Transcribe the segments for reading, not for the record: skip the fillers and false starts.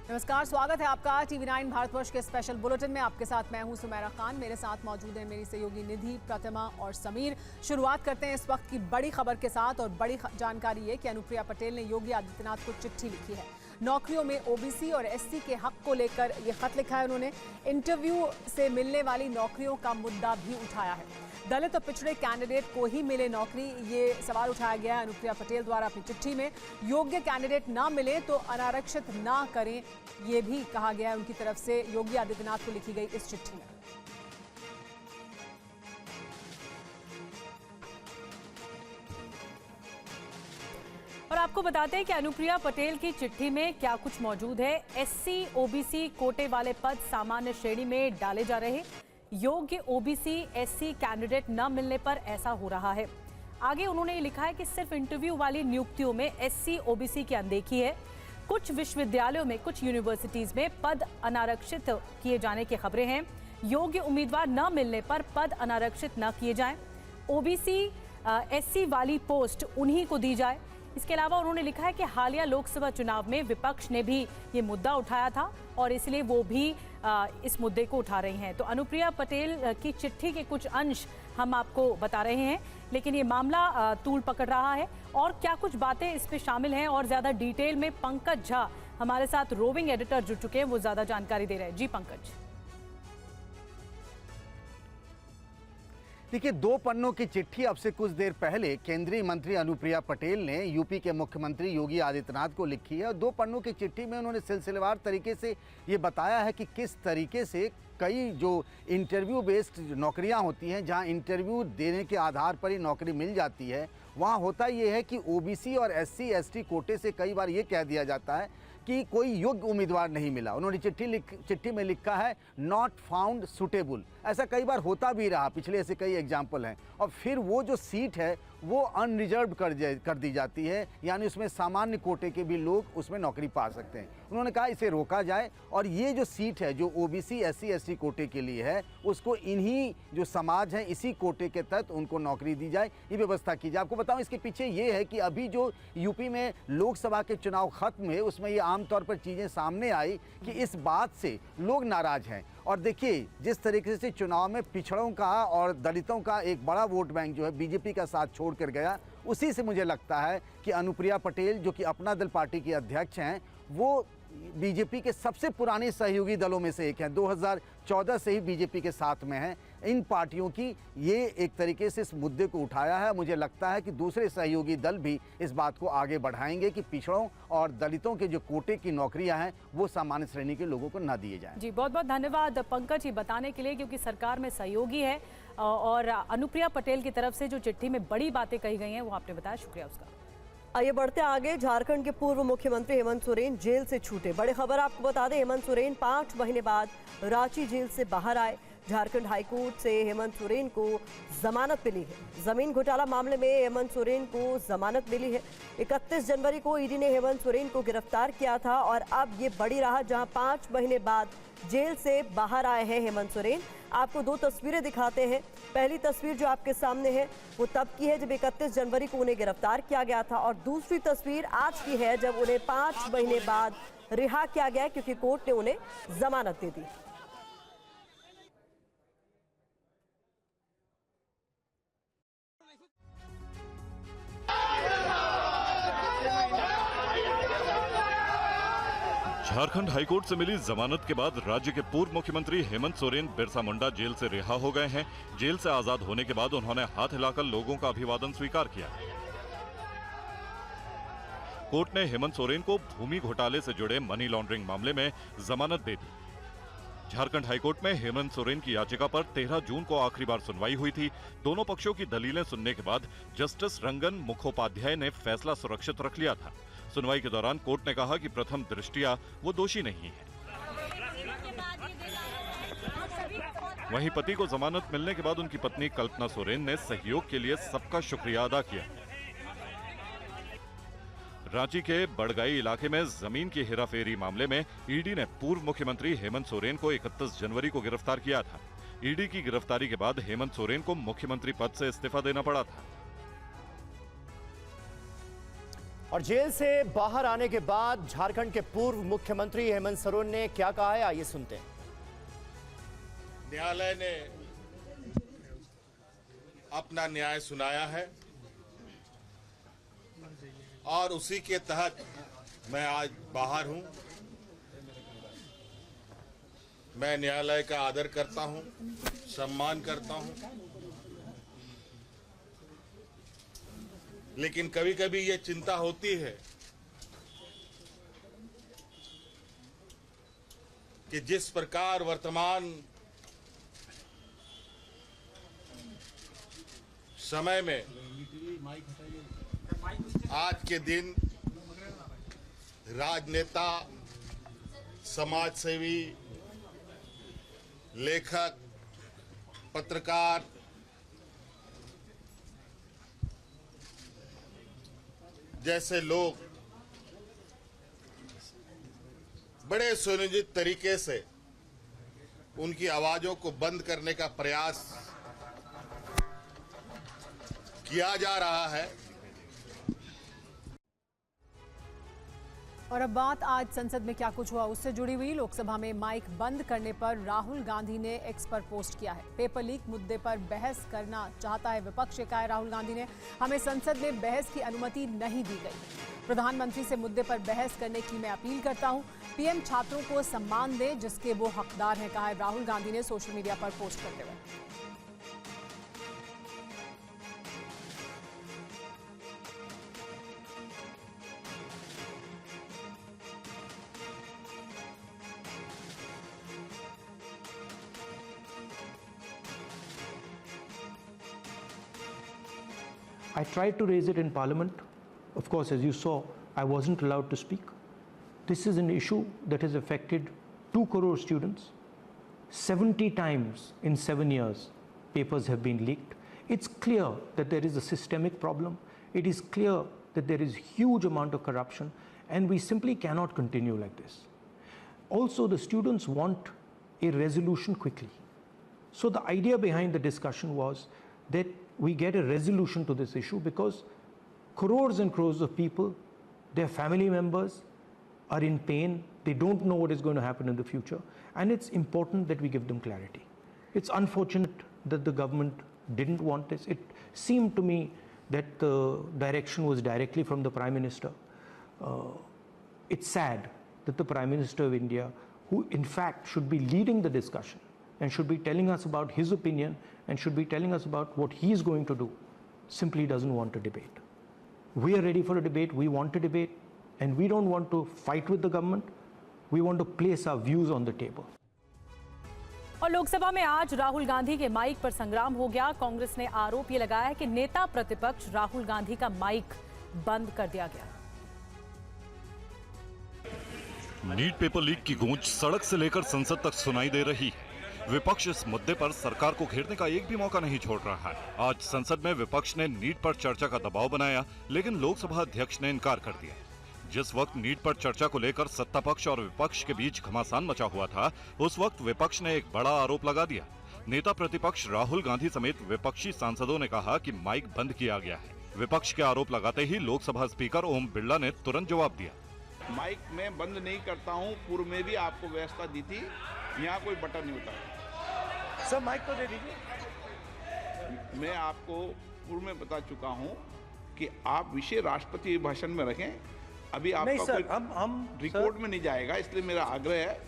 नमस्कार, स्वागत है आपका TV9 भारतवर्ष के स्पेशल बुलेटिन में। आपके साथ मैं हूं सुमेरा खान। मेरे साथ मौजूद हैं मेरी सहयोगी निधि, प्रतिमा और समीर। शुरुआत करते हैं इस वक्त की बड़ी खबर के साथ और बड़ी जानकारी ये कि अनुप्रिया पटेल ने योगी आदित्यनाथ को चिट्ठी लिखी है। नौकरियों में OBC और SC के हक को लेकर ये खत लिखा है उन्होंने। इंटरव्यू से मिलने वाली नौकरियों का मुद्दा भी उठाया है। दलित और पिछड़े कैंडिडेट को ही मिले नौकरी, ये सवाल उठाया गया है अनुप्रिया पटेल द्वारा अपनी चिट्ठी में। योग्य कैंडिडेट ना मिले तो अनारक्षित ना करें, ये भी कहा गया है उनकी तरफ से योगी आदित्यनाथ को लिखी गई इस चिट्ठी में। और आपको बताते हैं कि अनुप्रिया पटेल की चिट्ठी में क्या कुछ मौजूद है। SC OBC कोटे वाले पद सामान्य श्रेणी में डाले जा रहे, योग्य OBC SC कैंडिडेट न मिलने पर ऐसा हो रहा है। आगे उन्होंने लिखा है कि सिर्फ इंटरव्यू वाली नियुक्तियों में SC OBC की अनदेखी है। कुछ विश्वविद्यालयों में, कुछ यूनिवर्सिटीज में पद अनारक्षित किए जाने की खबरें हैं। योग्य उम्मीदवार न मिलने पर पद अनारक्षित न किए जाएं। OBC SC वाली पोस्ट उन्हीं को दी जाए। इसके अलावा उन्होंने लिखा है कि हालिया लोकसभा चुनाव में विपक्ष ने भी ये मुद्दा उठाया था और इसलिए वो भी इस मुद्दे को उठा रही हैं। तो अनुप्रिया पटेल की चिट्ठी के कुछ अंश हम आपको बता रहे हैं, लेकिन ये मामला तूल पकड़ रहा है और क्या कुछ बातें इस पे शामिल हैं और ज़्यादा डिटेल में पंकज झा हमारे साथ रोविंग एडिटर जुड़ चुके हैं, वो ज़्यादा जानकारी दे रहे हैं। जी पंकज। देखिए, 2 पन्नों की चिट्ठी अब से कुछ देर पहले केंद्रीय मंत्री अनुप्रिया पटेल ने यूपी के मुख्यमंत्री योगी आदित्यनाथ को लिखी है और 2 पन्नों की चिट्ठी में उन्होंने सिलसिलेवार तरीके से ये बताया है कि किस तरीके से कई जो इंटरव्यू बेस्ड नौकरियां होती हैं, जहां इंटरव्यू देने के आधार पर ही नौकरी मिल जाती है, वहां होता ये है कि OBC और SC ST कोटे से कई बार ये कह दिया जाता है कि कोई योग्य उम्मीदवार नहीं मिला। उन्होंने चिट्ठी में लिखा है नॉट फाउंड सुटेबल। ऐसा कई बार होता भी रहा, पिछले ऐसे कई एग्जाम्पल हैं। और फिर वो जो सीट है वो अनरिजर्व कर दी जाती है, यानी उसमें सामान्य कोटे के भी लोग उसमें नौकरी पा सकते हैं। उन्होंने कहा इसे रोका जाए और ये जो सीट है जो OBC SC ST कोटे के लिए है, उसको इन्हीं जो समाज हैं इसी कोटे के तहत उनको नौकरी दी जाए, ये व्यवस्था की जाए। आपको बताऊं इसके पीछे ये है कि अभी जो यूपी में लोकसभा के चुनाव खत्म हुए उसमें ये आमतौर पर चीज़ें सामने आई कि इस बात से लोग नाराज हैं। और देखिए, जिस तरीके से चुनाव में पिछड़ों का और दलितों का एक बड़ा वोट बैंक जो है BJP का साथ छोड़कर गया, उसी से मुझे लगता है कि अनुप्रिया पटेल जो कि अपना दल पार्टी की अध्यक्ष हैं, वो BJP के सबसे पुराने सहयोगी दलों में से एक हैं। 2014 से ही BJP के साथ में हैं। इन पार्टियों की ये एक तरीके से इस मुद्दे को उठाया है। मुझे लगता है कि दूसरे सहयोगी दल भी इस बात को आगे बढ़ाएंगे कि पिछड़ों और दलितों के जो कोटे की नौकरियां हैं वो सामान्य श्रेणी के लोगों को न दिए जाएं। जी, बहुत बहुत धन्यवाद पंकज ये बताने के लिए, क्योंकि सरकार में सहयोगी है और अनुप्रिया पटेल की तरफ से जो चिट्ठी में बड़ी बातें कही गई हैं वो आपने बताया, शुक्रिया उसका। आइए बढ़ते आगे। झारखंड के पूर्व मुख्यमंत्री हेमंत सोरेन जेल से छूटे। बड़ी खबर आपको बता दें, हेमंत सोरेन 5 महीने बाद रांची जेल से बाहर आए। झारखंड हाईकोर्ट से हेमंत सोरेन को जमानत मिली है। जमीन घोटाला मामले में हेमंत सोरेन को जमानत मिली है। 31 जनवरी को ईडी ने हेमंत सोरेन को गिरफ्तार किया था और अब ये बड़ी राहत, जहां 5 महीने बाद जेल से बाहर आए हैं हेमंत सोरेन। आपको 2 तस्वीरें दिखाते हैं। पहली तस्वीर जो आपके सामने है वो तब की है जब 31 जनवरी को उन्हें गिरफ्तार किया गया था और दूसरी तस्वीर आज की है जब उन्हें 5 महीने बाद रिहा किया गया क्योंकि कोर्ट ने उन्हें जमानत दे दी। झारखंड हाईकोर्ट से मिली जमानत के बाद राज्य के पूर्व मुख्यमंत्री हेमंत सोरेन बिरसा मुंडा जेल से रिहा हो गए हैं। जेल से आजाद होने के बाद उन्होंने हाथ हिलाकर लोगों का अभिवादन स्वीकार किया। कोर्ट ने हेमंत सोरेन को भूमि घोटाले से जुड़े मनी लॉन्ड्रिंग मामले में जमानत दे दी। झारखंड हाईकोर्ट में हेमंत सोरेन की याचिका पर 13 जून को आखिरी बार सुनवाई हुई थी। दोनों पक्षों की दलीलें सुनने के बाद जस्टिस रंगन मुखोपाध्याय ने फैसला सुरक्षित रख लिया था। सुनवाई के दौरान कोर्ट ने कहा कि प्रथम दृष्टया वो दोषी नहीं है। वहीं पति को जमानत मिलने के बाद उनकी पत्नी कल्पना सोरेन ने सहयोग के लिए सबका शुक्रिया अदा किया। रांची के बड़गाई इलाके में जमीन की हेराफेरी मामले में ईडी ने पूर्व मुख्यमंत्री हेमंत सोरेन को 31 जनवरी को गिरफ्तार किया था। ईडी की गिरफ्तारी के बाद हेमंत सोरेन को मुख्यमंत्री पद से इस्तीफा देना पड़ा था। और जेल से बाहर आने के बाद झारखंड के पूर्व मुख्यमंत्री हेमंत सोरेन ने क्या कहा है, आइए सुनते हैं। न्यायालय ने अपना न्याय सुनाया है और उसी के तहत मैं आज बाहर हूं। मैं न्यायालय का आदर करता हूं, सम्मान करता हूं, लेकिन कभी कभी ये चिंता होती है कि जिस प्रकार वर्तमान समय में आज के दिन राजनेता, समाजसेवी, लेखक, पत्रकार जैसे लोग बड़े सुनियोजित तरीके से उनकी आवाजों को बंद करने का प्रयास किया जा रहा है। और अब बात आज संसद में क्या कुछ हुआ उससे जुड़ी हुई। लोकसभा में माइक बंद करने पर राहुल गांधी ने एक्स पर पोस्ट किया है। पेपर लीक मुद्दे पर बहस करना चाहता है विपक्ष, कहा है राहुल गांधी ने। हमें संसद में बहस की अनुमति नहीं दी गई। प्रधानमंत्री से मुद्दे पर बहस करने की मैं अपील करता हूं। पीएम छात्रों को सम्मान दे जिसके वो हकदार हैं, कहा है राहुल गांधी ने सोशल मीडिया पर पोस्ट करते हुए। I tried to raise it in Parliament. Of course, as you saw, I wasn't allowed to speak. This is an issue that has affected 2 crore students. 70 times in 7 years, papers have been leaked. It's clear that there is a systemic problem. It is clear that there is huge amount of corruption, and we simply cannot continue like this. Also, the students want a resolution quickly. So the idea behind the discussion was that we get a resolution to this issue because crores and crores of people, their family members are in pain. They don't know what is going to happen in the future, and it's important that we give them clarity. It's unfortunate that the government didn't want this. It seemed to me that the direction was directly from the Prime Minister. It's sad that the Prime Minister of India, who in fact should be leading the discussion and should be telling us about his opinion and should be telling us about what he is going to do, simply doesn't want a debate. We are ready for a debate. We want a debate, and we don't want to fight with the government. We want to place our views on the table. और लोकसभा में आज राहुल गांधी के mic पर संग्राम हो गया। कांग्रेस ने आरोप ये लगाया है कि नेता प्रतिपक्ष राहुल गांधी का माइक बंद कर दिया गया। नीट पेपर लीक की गूंज सड़क से लेकर संसद तक सुनाई दे रही है। विपक्ष इस मुद्दे पर सरकार को घेरने का एक भी मौका नहीं छोड़ रहा है। आज संसद में विपक्ष ने नीट पर चर्चा का दबाव बनाया, लेकिन लोकसभा अध्यक्ष ने इनकार कर दिया। जिस वक्त नीट पर चर्चा को लेकर सत्ता पक्ष और विपक्ष के बीच घमासान मचा हुआ था, उस वक्त विपक्ष ने एक बड़ा आरोप लगा दिया। नेता प्रतिपक्ष राहुल गांधी समेत विपक्षी सांसदों ने कहा कि माइक बंद किया गया है। विपक्ष के आरोप लगाते ही लोकसभा स्पीकर ओम बिरला ने तुरंत जवाब दिया। माइक मैं बंद नहीं करता हूं, पूर्व में भी आपको व्यवस्था दी थी, यहाँ कोई बटन नहीं होता। सर माइक तो दे दीजिए। मैं आपको पूर्व में बता चुका हूं कि आप विषय राष्ट्रपति भाषण में रखें। अभी आपका नहीं सर, कोई हम रिकॉर्ड में नहीं जाएगा, इसलिए मेरा आग्रह है।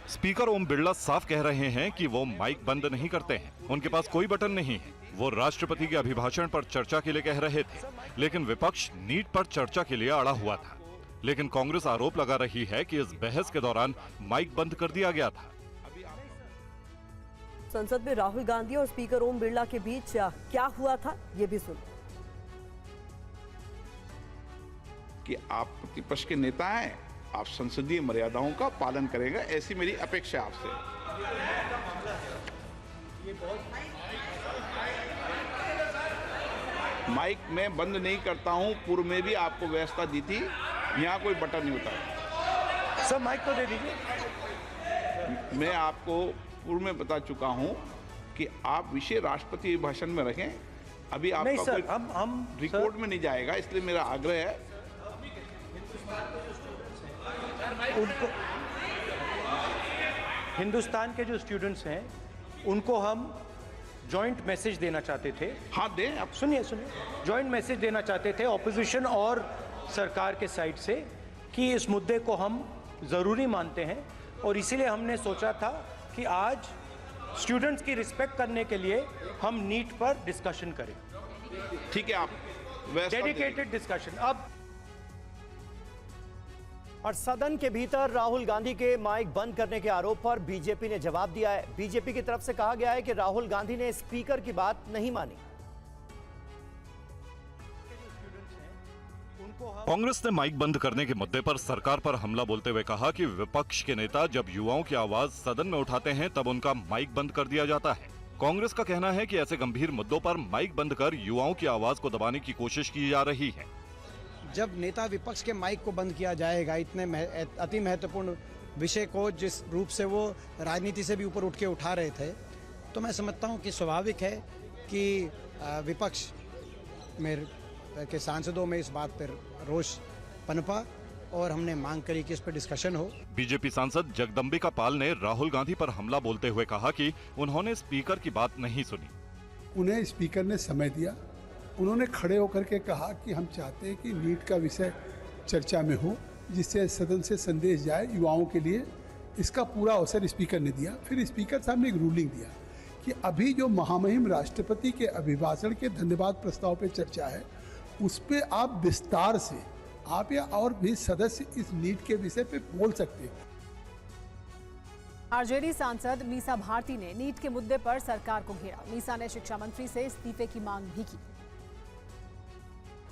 स्पीकर ओम बिरला साफ कह रहे हैं कि वो माइक बंद नहीं करते हैं। उनके पास कोई बटन नहीं है। वो राष्ट्रपति के अभिभाषण पर चर्चा के लिए कह रहे थे, लेकिन विपक्ष नीट पर चर्चा के लिए अड़ा हुआ था। लेकिन कांग्रेस आरोप लगा रही है कि इस बहस के दौरान माइक बंद कर दिया गया था। संसद में राहुल गांधी और स्पीकर ओम बिरला के बीच क्या हुआ था, ये भी सुनो। कि आप प्रतिपक्ष के नेता हैं, आप संसदीय मर्यादाओं का पालन करेंगे, ऐसी मेरी अपेक्षा आपसे। माइक मैं बंद नहीं करता हूं, पूर्व में भी आपको व्यवस्था दी थी, यहाँ कोई बटन नहीं होता। सर माइक तो दे दीजिए। मैं आपको पूर्व में बता चुका हूं कि आप विषय राष्ट्रपति भाषण में रखें। अभी आपका नहीं सर, कोई हम रिकॉर्ड में नहीं जाएगा, इसलिए मेरा आग्रह है। उनको हिंदुस्तान के जो स्टूडेंट्स हैं उनको हम जॉइंट मैसेज देना चाहते थे। हाँ दें आप। सुनिए जॉइंट मैसेज देना चाहते थे ऑपोजिशन और सरकार के साइड से कि इस मुद्दे को हम ज़रूरी मानते हैं और इसीलिए हमने सोचा था कि आज स्टूडेंट्स की रिस्पेक्ट करने के लिए हम नीट पर डिस्कशन करें। ठीक है, आप डेडिकेटेड डिस्कशन। अब और सदन के भीतर राहुल गांधी के माइक बंद करने के आरोप पर बीजेपी ने जवाब दिया है। बीजेपी की तरफ से कहा गया है कि राहुल गांधी ने स्पीकर की बात नहीं मानी। कांग्रेस ने माइक बंद करने के मुद्दे पर सरकार पर हमला बोलते हुए कहा कि विपक्ष के नेता जब युवाओं की आवाज सदन में उठाते हैं तब उनका माइक बंद कर दिया जाता है। कांग्रेस का कहना है कि ऐसे गंभीर मुद्दों पर माइक बंद कर युवाओं की आवाज को दबाने की कोशिश की जा रही है। जब नेता विपक्ष के माइक को बंद किया जाएगा इतने अति महत्वपूर्ण विषय को जिस रूप से वो राजनीति से भी ऊपर उठ के उठा रहे थे, तो मैं समझता हूँ कि स्वाभाविक है कि विपक्ष में के सांसदों में इस बात पर रोष पनपा और हमने मांग करी कि इस पर डिस्कशन हो। बीजेपी सांसद जगदम्बिका पाल ने राहुल गांधी पर हमला बोलते हुए कहा कि उन्होंने स्पीकर की बात नहीं सुनी। उन्हें स्पीकर ने समय दिया, उन्होंने खड़े होकर के कहा कि हम चाहते हैं कि नीट का विषय चर्चा में हो, जिससे सदन से संदेश जाए युवाओं के लिए। इसका पूरा अवसर स्पीकर ने दिया। फिर स्पीकर साहब ने एक रूलिंग दिया कि अभी जो महामहिम राष्ट्रपति के अभिभाषण के धन्यवाद प्रस्ताव पे चर्चा है, उस पे आप विस्तार से आप या और भी सदस्य इस नीट के विषय पे बोल सकते हैं। आरजेडी सांसद मीसा भारती ने नीट के मुद्दे पर सरकार को घेरा। मीसा ने शिक्षा मंत्री से इस्तीफे की मांग भी की।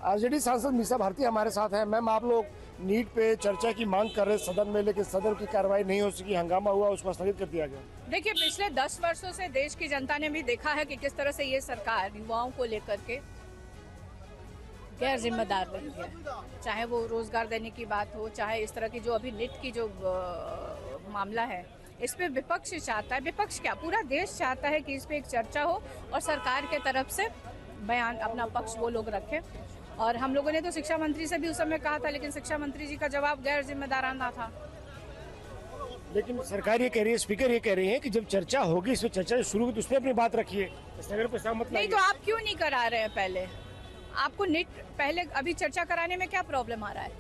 आरजेडी सांसद मीसा भारती हमारे साथ हैं। मैम, आप लोग नीट पे चर्चा की मांग कर रहे सदन में, लेकिन सदन की कार्रवाई नहीं हो सकी, हंगामा हुआ, उसको स्थगित कर दिया गया। देखिए, पिछले 10 वर्षों से देश की जनता ने भी देखा है कि किस तरह से ये सरकार युवाओं को लेकर के गैर जिम्मेदार रही है। चाहे वो रोजगार देने की बात हो, चाहे इस तरह की जो अभी नीट की जो मामला है, इस पे विपक्ष चाहता है, विपक्ष क्या पूरा देश चाहता है कि इस पे एक चर्चा हो और सरकार के तरफ से बयान अपना पक्ष वो लोग रखें। और हम लोगों ने तो शिक्षा मंत्री से भी उस समय कहा था, लेकिन शिक्षा मंत्री जी का जवाब गैर जिम्मेदाराना था। लेकिन सरकार ये कह रही है, स्पीकर ये कह रही है कि जब चर्चा होगी, इसमें चर्चा शुरू होगी तो उसमें अपनी बात रखिए, नहीं तो आप क्यों नहीं करा रहे हैं? पहले आपको नीट पहले अभी चर्चा कराने में क्या प्रॉब्लम आ रहा है?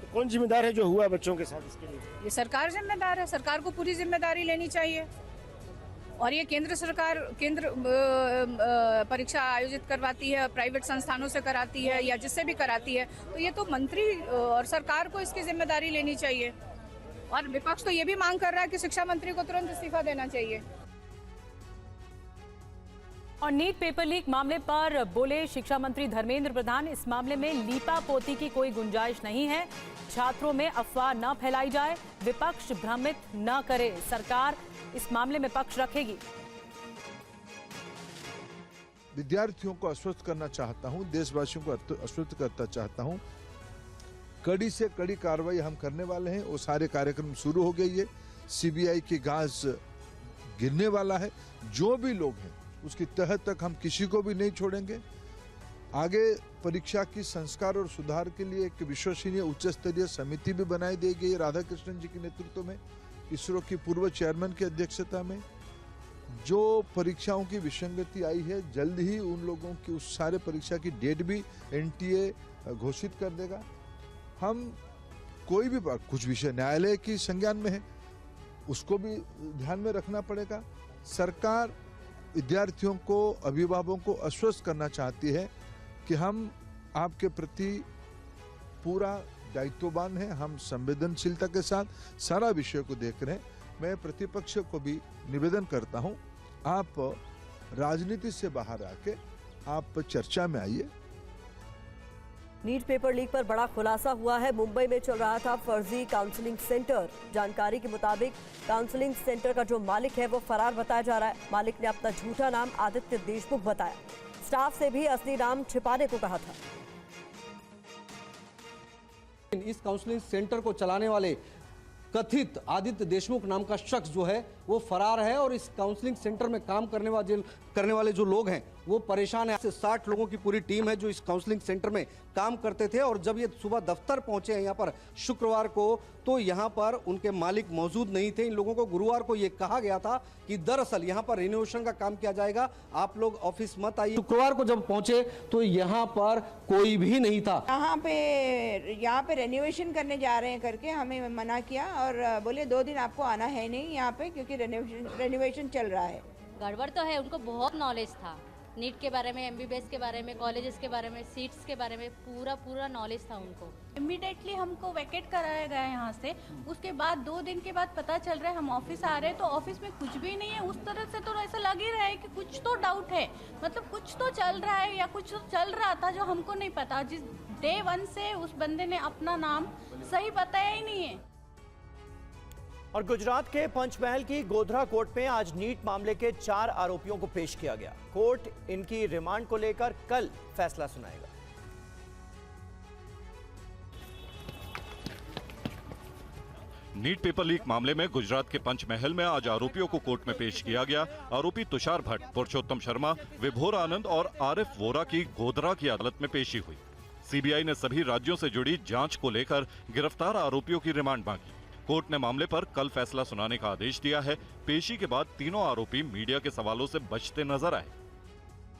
तो कौन जिम्मेदार है जो हुआ बच्चों के साथ इसके लिए? ये सरकार जिम्मेदार है, सरकार को पूरी जिम्मेदारी लेनी चाहिए। और ये केंद्र सरकार परीक्षा आयोजित करवाती है, प्राइवेट संस्थानों से कराती है या जिससे भी कराती है, तो ये तो मंत्री और सरकार को इसकी जिम्मेदारी लेनी चाहिए। और विपक्ष तो ये भी मांग कर रहा है कि शिक्षा मंत्री को तुरंत इस्तीफा देना चाहिए। और नीट पेपर लीक मामले पर बोले शिक्षा मंत्री धर्मेंद्र प्रधान, इस मामले में लीपा पोती की कोई गुंजाइश नहीं है। छात्रों में अफवाह न फैलाई जाए, विपक्ष भ्रमित न करे, सरकार इस मामले में पक्ष रखेगी। विद्यार्थियों को आश्वस्त करना चाहता हूं, देशवासियों को आश्वस्त करना चाहता हूं, कड़ी से कड़ी कार्रवाई हम करने वाले हैं। वो सारे कार्यक्रम शुरू हो गई है, सीबीआई की गाज गिरने वाला है। जो भी लोग हैं उसकी तह तक हम किसी को भी नहीं छोड़ेंगे। आगे परीक्षा की संस्कार और सुधार के लिए एक विश्वसनीय उच्च स्तरीय समिति भी बनाई दी गई राधाकृष्णन जी के नेतृत्व में, इसरो की पूर्व चेयरमैन की अध्यक्षता में। जो परीक्षाओं की विसंगति आई है, जल्द ही उन लोगों की उस सारे परीक्षा की डेट भी एनटीए घोषित कर देगा। हम कोई भी कुछ विषय न्यायालय की संज्ञान में है, उसको भी ध्यान में रखना पड़ेगा। सरकार विद्यार्थियों को, अभिभावकों को आश्वस्त करना चाहती है कि हम आपके प्रति पूरा दायित्ववान हैं, हम संवेदनशीलता के साथ सारा विषय को देख रहे हैं। मैं प्रतिपक्ष को भी निवेदन करता हूं, आप राजनीति से बाहर आके आप चर्चा में आइए। नीट पेपर लीक पर बड़ा खुलासा हुआ है। मुंबई में चल रहा था फर्जी काउंसलिंग सेंटर। जानकारी के मुताबिक काउंसलिंग सेंटर का जो मालिक है वो फरार बताया जा रहा है। मालिक ने अपना झूठा नाम आदित्य देशमुख बताया। स्टाफ से भी असली नाम छिपाने को कहा था। इस काउंसलिंग सेंटर को चलाने वाले कथित आदित्य देशमुख नाम का शख्स जो है वो फरार है और इस काउंसलिंग सेंटर में काम करने वाले जो लोग हैं वो परेशान है। 60 लोगों की पूरी टीम है जो इस काउंसलिंग सेंटर में काम करते थे, और जब ये सुबह दफ्तर पहुंचे हैं यहाँ पर शुक्रवार को, तो यहाँ पर उनके मालिक मौजूद नहीं थे। इन लोगों को गुरुवार को ये कहा गया था कि दरअसल यहाँ पर रिनोवेशन का काम किया जाएगा, आप लोग ऑफिस मत आइए। शुक्रवार को जब पहुंचे तो यहाँ पर कोई भी नहीं था। यहाँ पे रेनोवेशन करने जा रहे हैं करके हमें मना किया और बोले 2 दिन आपको आना है नहीं यहाँ पे, क्योंकि रेनोवेशन चल रहा है। गड़बड़ तो है, उनको बहुत नॉलेज था नीट के बारे में, एमबीबीएस के बारे में, कॉलेजेस के बारे में, सीट्स के बारे में पूरा नॉलेज था उनको। इमीडिएटली हमको वैकेट कराया गया यहाँ से। उसके बाद 2 दिन के बाद पता चल रहा है हम ऑफिस आ रहे हैं तो ऑफिस में कुछ भी नहीं है। उस तरह से तो ऐसा लग ही रहा है कि कुछ तो डाउट है, मतलब कुछ तो चल रहा है या कुछ तो चल रहा था जो हमको नहीं पता। जिस डे 1 से उस बंदे ने अपना नाम सही बताया ही नहीं है। और गुजरात के पंचमहल की गोधरा कोर्ट में आज नीट मामले के 4 आरोपियों को पेश किया गया। कोर्ट इनकी रिमांड को लेकर कल फैसला सुनाएगा। नीट पेपर लीक मामले में गुजरात के पंचमहल में आज आरोपियों को कोर्ट में पेश किया गया। आरोपी तुषार भट्ट, पुरुषोत्तम शर्मा, विभोर आनंद और आरिफ वोरा की गोधरा की अदालत में पेशी हुई। सीबीआई ने सभी राज्यों से जुड़ी जांच को लेकर गिरफ्तार आरोपियों की रिमांड मांगी। कोर्ट ने मामले पर कल फैसला सुनाने का आदेश दिया है। पेशी के बाद तीनों आरोपी मीडिया के सवालों से बचते नजर आए।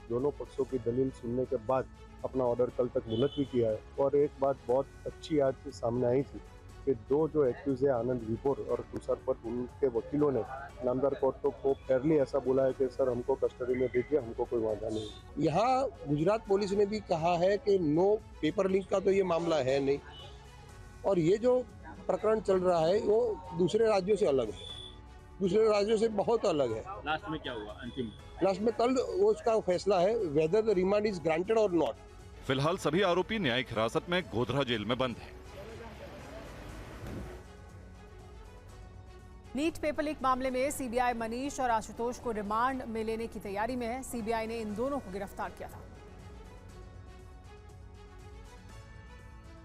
दोनों पक्षों की दलील सुनने के बाद अपना ऑर्डर कल तक मुलतवी किया है। और एक बात बहुत अच्छी आज से सामने आई थी कि 2 जो एक्यूज है आनंद विभोर और तुषार भट्ट, उनके वकीलों ने नामदार कोर्ट को फेयरली ऐसा बोला है कि सर हमको कस्टडी में दीजिए, हमको कोई वादा नहीं। यहाँ गुजरात पुलिस ने भी कहा है कि नो पेपर लीक का तो ये मामला है नहीं, और ये जो प्रकरण चल रहा है वो दूसरे राज्यों से अलग है, दूसरे राज्यों से बहुत अलग है। लास्ट में क्या हुआ अंतिम? लास्ट में कल वो उसका फैसला है whether the remand is granted और नॉट। फिलहाल सभी आरोपी न्यायिक हिरासत में गोधरा जेल में बंद हैं। नीट पेपर लीक मामले में सीबीआई मनीष और आशुतोष को रिमांड में लेने की तैयारी में है। सीबीआई ने इन दोनों को गिरफ्तार किया था।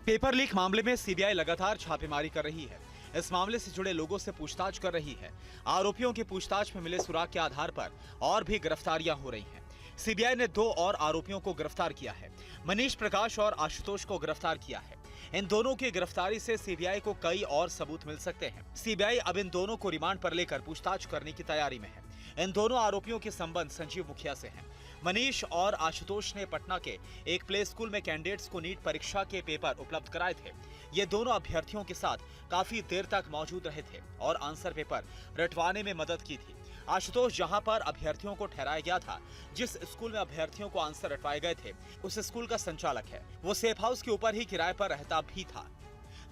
पेपर लीक मामले में सीबीआई लगातार छापेमारी कर रही है। इस मामले से जुड़े लोगों से पूछताछ कर रही है। आरोपियों की पूछताछ में मिले सुराग के आधार पर और भी गिरफ्तारियां हो रही हैं। सीबीआई ने 2 और आरोपियों को गिरफ्तार किया है। मनीष प्रकाश और आशुतोष को गिरफ्तार किया है। इन दोनों की गिरफ्तारी से सीबीआई को कई और सबूत मिल सकते हैं। सीबीआई अब इन दोनों को रिमांड पर लेकर पूछताछ करने की तैयारी में है। इन दोनों आरोपियों के संबंध संजीव मुखिया से हैं। मनीष और आशुतोष ने पटना के एक प्ले स्कूल में कैंडिडेट्स को नीट परीक्षा के पेपर उपलब्ध कराए थे। ये दोनों अभ्यर्थियों के साथ काफी देर तक मौजूद रहे थे और आंसर पेपर रटवाने में मदद की थी। आशुतोष जहां पर अभ्यर्थियों को ठहराया गया था, जिस स्कूल में अभ्यर्थियों को आंसर रटवाए गए थे, उस स्कूल का संचालक है। वो सेफ हाउस के ऊपर ही किराए पर रहता भी था।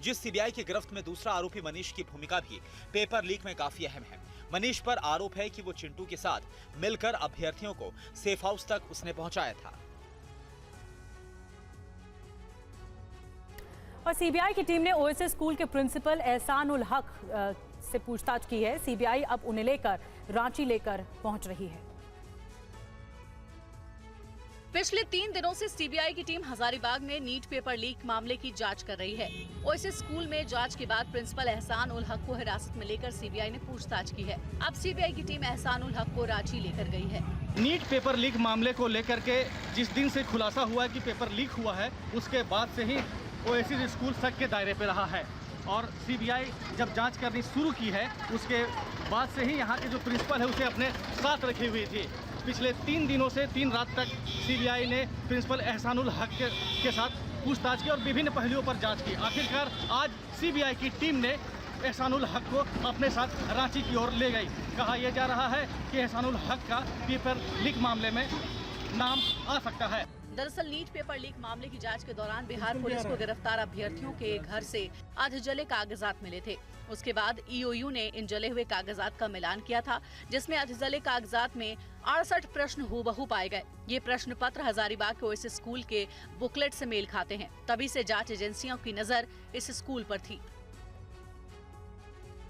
जिस सीबीआई की गिरफ्त में दूसरा आरोपी मनीष की भूमिका भी पेपर लीक में काफी अहम है। मनीष पर आरोप है कि वो चिंटू के साथ मिलकर अभ्यर्थियों को सेफ हाउस तक उसने पहुंचाया था। और सीबीआई की टीम ने ओएसएस स्कूल के प्रिंसिपल एहसान उल हक से पूछताछ की है। सीबीआई अब उन्हें लेकर रांची लेकर पहुंच रही है। पिछले 3 दिनों से सीबीआई की टीम हजारीबाग में नीट पेपर लीक मामले की जांच कर रही है। ओएसएस स्कूल में जांच के बाद प्रिंसिपल एहसान उल हक को हिरासत में लेकर सीबीआई ने पूछताछ की है। अब सीबीआई की टीम एहसान उल हक को रांची लेकर गई है। नीट पेपर लीक मामले को लेकर के जिस दिन से खुलासा हुआ है कि पेपर लीक हुआ है, उसके बाद से ही ओएसएस स्कूल शक के दायरे पे रहा है। और सीबीआई जब जांच करनी शुरू की है, उसके बाद से ही यहाँ के जो प्रिंसिपल है उसे अपने साथ रखी हुई थी। पिछले 3 दिनों से 3 रात तक सीबीआई ने प्रिंसिपल एहसान उल हक के साथ पूछताछ की और विभिन्न पहलुओं पर जांच की। आखिरकार आज सीबीआई की टीम ने एहसान उल हक को अपने साथ रांची की ओर ले गई। कहा यह जा रहा है कि एहसान उल हक का पेपर लीक मामले में नाम आ सकता है। दरअसल नीट पेपर लीक मामले की जांच के दौरान बिहार पुलिस को गिरफ्तार अभ्यर्थियों के घर से अधजले कागजात मिले थे। उसके बाद ईओयू ने इन जले हुए कागजात का मिलान किया था, जिसमें अधजले कागजात में 68 प्रश्न हूबहू पाए गए। ये प्रश्न पत्र हजारीबाग के ओएसएस स्कूल के बुकलेट से मेल खाते हैं। तभी से जांच एजेंसियों की नजर इस स्कूल पर थी।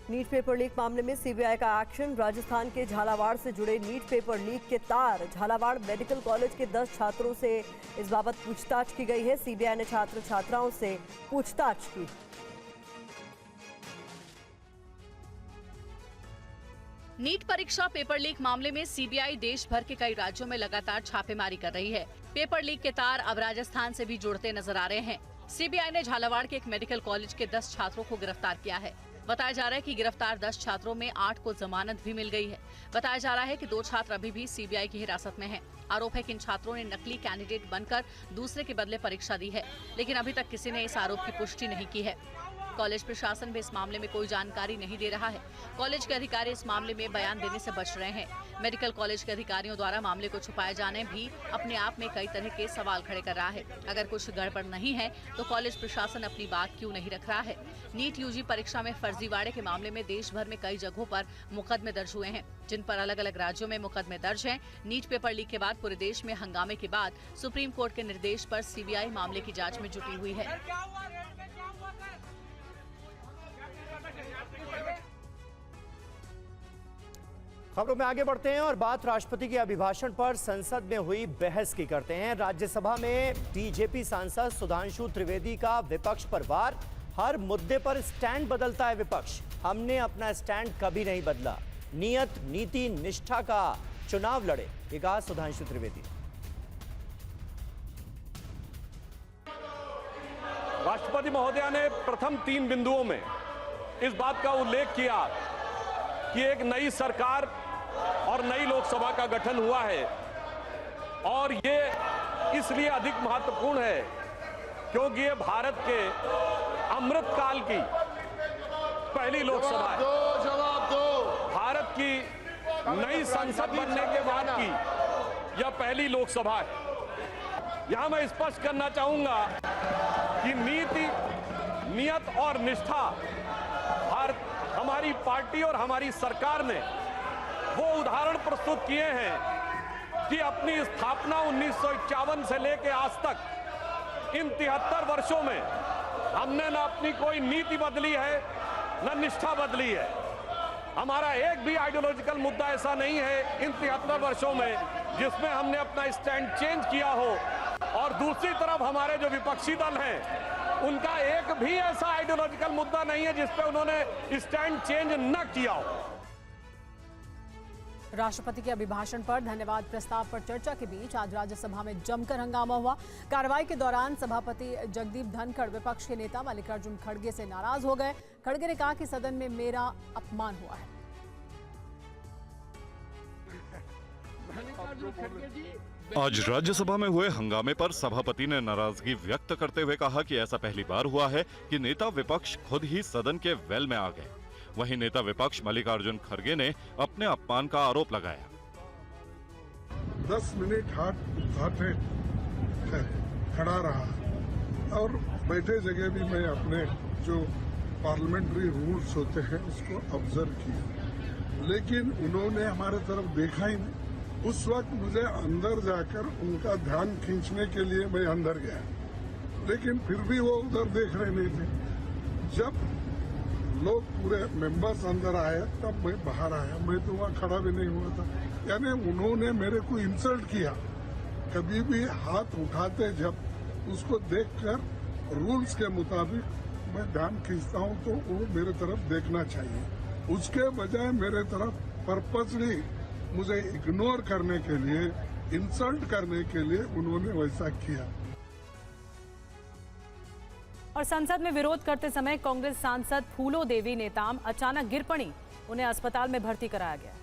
नीट पेपर लीक मामले में सीबीआई का एक्शन। राजस्थान के झालावाड़ से जुड़े नीट पेपर लीक के तार झालावाड़ मेडिकल कॉलेज के 10 छात्रों से इस बाबत पूछताछ की गई है। सीबीआई ने छात्र छात्राओं से पूछताछ की। नीट परीक्षा पेपर लीक मामले में सीबीआई देश भर के कई राज्यों में लगातार छापेमारी कर रही है। पेपर लीक के तार अब राजस्थान से भी जुड़ते नजर आ रहे हैं। सीबीआई ने झालावाड़ के एक मेडिकल कॉलेज के 10 छात्रों को गिरफ्तार किया है। बताया जा रहा है कि गिरफ्तार 10 छात्रों में 8 को जमानत भी मिल गई है। बताया जा रहा है कि 2 छात्र अभी भी सीबीआई की हिरासत में हैं। आरोप है कि इन छात्रों ने नकली कैंडिडेट बनकर दूसरे के बदले परीक्षा दी है, लेकिन अभी तक किसी ने इस आरोप की पुष्टि नहीं की है। कॉलेज प्रशासन भी इस मामले में कोई जानकारी नहीं दे रहा है। कॉलेज के अधिकारी इस मामले में बयान देने से बच रहे हैं। मेडिकल कॉलेज के अधिकारियों द्वारा मामले को छुपाए जाने भी अपने आप में कई तरह के सवाल खड़े कर रहा है। अगर कुछ गड़बड़ नहीं है तो कॉलेज प्रशासन अपनी बात क्यों नहीं रख रहा है। नीट यूजी परीक्षा में फर्जीवाड़े के मामले में देश भर में कई जगहों पर मुकदमे दर्ज हुए हैं, जिन पर अलग अलग राज्यों में मुकदमे दर्ज हैं। नीट पेपर लीक के बाद पूरे देश में हंगामे के बाद सुप्रीम कोर्ट के निर्देश पर सीबीआई मामले की जाँच में जुटी हुई है। खबरों में आगे बढ़ते हैं और बात राष्ट्रपति के अभिभाषण पर संसद में हुई बहस की करते हैं। राज्यसभा में बीजेपी सांसद सुधांशु त्रिवेदी का विपक्ष पर वार। हर मुद्दे पर स्टैंड बदलता है विपक्ष। हमने अपना स्टैंड कभी नहीं बदला, नियत नीति निष्ठा का चुनाव लड़े, ये कहा सुधांशु त्रिवेदी। राष्ट्रपति महोदया ने प्रथम 3 बिंदुओं में इस बात का उल्लेख किया कि एक नई सरकार और नई लोकसभा का गठन हुआ है, और ये इसलिए अधिक महत्वपूर्ण है क्योंकि ये भारत के अमृत काल की पहली लोकसभा है। जवाब दो। भारत की नई संसद बनने के बाद की यह पहली लोकसभा है। यहां मैं स्पष्ट करना चाहूंगा कि नीति, नियत और निष्ठा हमारी पार्टी और हमारी सरकार ने वो उदाहरण प्रस्तुत किए हैं कि अपनी स्थापना 1951 से लेकर आज तक इन 73 वर्षों में हमने न अपनी कोई नीति बदली है न निष्ठा बदली है। हमारा एक भी आइडियोलॉजिकल मुद्दा ऐसा नहीं है इन 73 वर्षों में जिसमें हमने अपना स्टैंड चेंज किया हो। और दूसरी तरफ हमारे जो विपक्षी दल हैं उनका एक भी ऐसा आइडियोलॉजिकल मुद्दा नहीं है जिस पे उन्होंने स्टैंड चेंज न किया हो। राष्ट्रपति के अभिभाषण पर धन्यवाद प्रस्ताव पर चर्चा के बीच आज राज्यसभा में जमकर हंगामा हुआ। कार्रवाई के दौरान सभापति जगदीप धनखड़ विपक्ष के नेता मल्लिकार्जुन खड़गे से नाराज हो गए। खड़गे ने कहा कि सदन में मेरा अपमान हुआ है। आज राज्यसभा में हुए हंगामे पर सभापति ने नाराजगी व्यक्त करते हुए कहा कि ऐसा पहली बार हुआ है कि नेता विपक्ष खुद ही सदन के वेल में आ गए। वहीं नेता विपक्ष मल्लिकार्जुन खड़गे ने अपने अपमान का आरोप लगाया। 10 मिनट हाथ खड़ा रहा और बैठे जगह भी मैं अपने जो पार्लियामेंट्री रूल्स होते हैं उसको ऑब्जर्व किया, लेकिन उन्होंने हमारे तरफ देखा ही नहीं। उस वक्त मुझे अंदर जाकर उनका ध्यान खींचने के लिए मैं अंदर गया, लेकिन फिर भी वो उधर देख रहे नहीं थे। जब लोग पूरे मेंबर्स अंदर आए तब मैं बाहर आया। मैं तो वहाँ खड़ा भी नहीं हुआ था। यानी उन्होंने मेरे को इंसल्ट किया। कभी भी हाथ उठाते जब उसको देखकर रूल्स के मुताबिक मैं ध्यान खींचता हूँ तो वो मेरे तरफ देखना चाहिए। उसके बजाय मेरे तरफ पर्पसली मुझे इग्नोर करने के लिए, इंसल्ट करने के लिए उन्होंने वैसा किया। और संसद में विरोध करते समय कांग्रेस सांसद फूलो देवी नेताम अचानक गिर पड़ी। उन्हें अस्पताल में भर्ती कराया गया।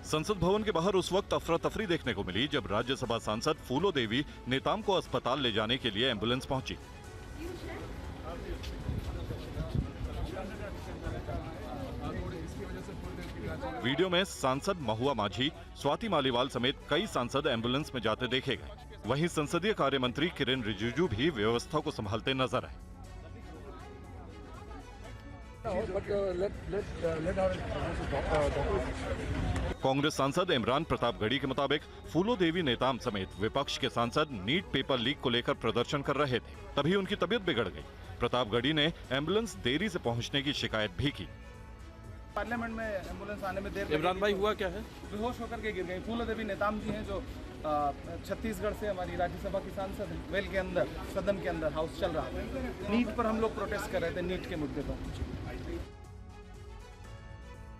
संसद भवन के बाहर उस वक्त अफरा तफरी देखने को मिली जब राज्यसभा सांसद फूलो देवी नेताम को अस्पताल ले जाने के लिए एम्बुलेंस पहुंची। वीडियो में सांसद महुआ माझी, स्वाति मालीवाल समेत कई सांसद एम्बुलेंस में जाते देखे गए। वहीं संसदीय कार्य मंत्री किरेन रिजिजू भी व्यवस्था को संभालते नजर आए। कांग्रेस सांसद इमरान प्रतापगढ़ी के मुताबिक फूलो देवी नेताम समेत विपक्ष के सांसद नीट पेपर लीक को लेकर प्रदर्शन कर रहे थे, तभी उनकी तबीयत बिगड़ गई। प्रतापगढ़ी ने एम्बुलेंस देरी से पहुंचने की शिकायत भी की। पार्लियामेंट में एम्बुलेंस आने में देर। इमरान भाई हुआ क्या है? बेहोश होकर के गिर गई। फूलो देवी नेताम जी हैं जो छत्तीसगढ़ से हमारी राज्यसभा की सांसद वेल के अंदर, सदन के अंदर हाउस चल रहा है। नीट पर हम लोग प्रोटेस्ट कर रहे थे, नीट के मुद्दे पर।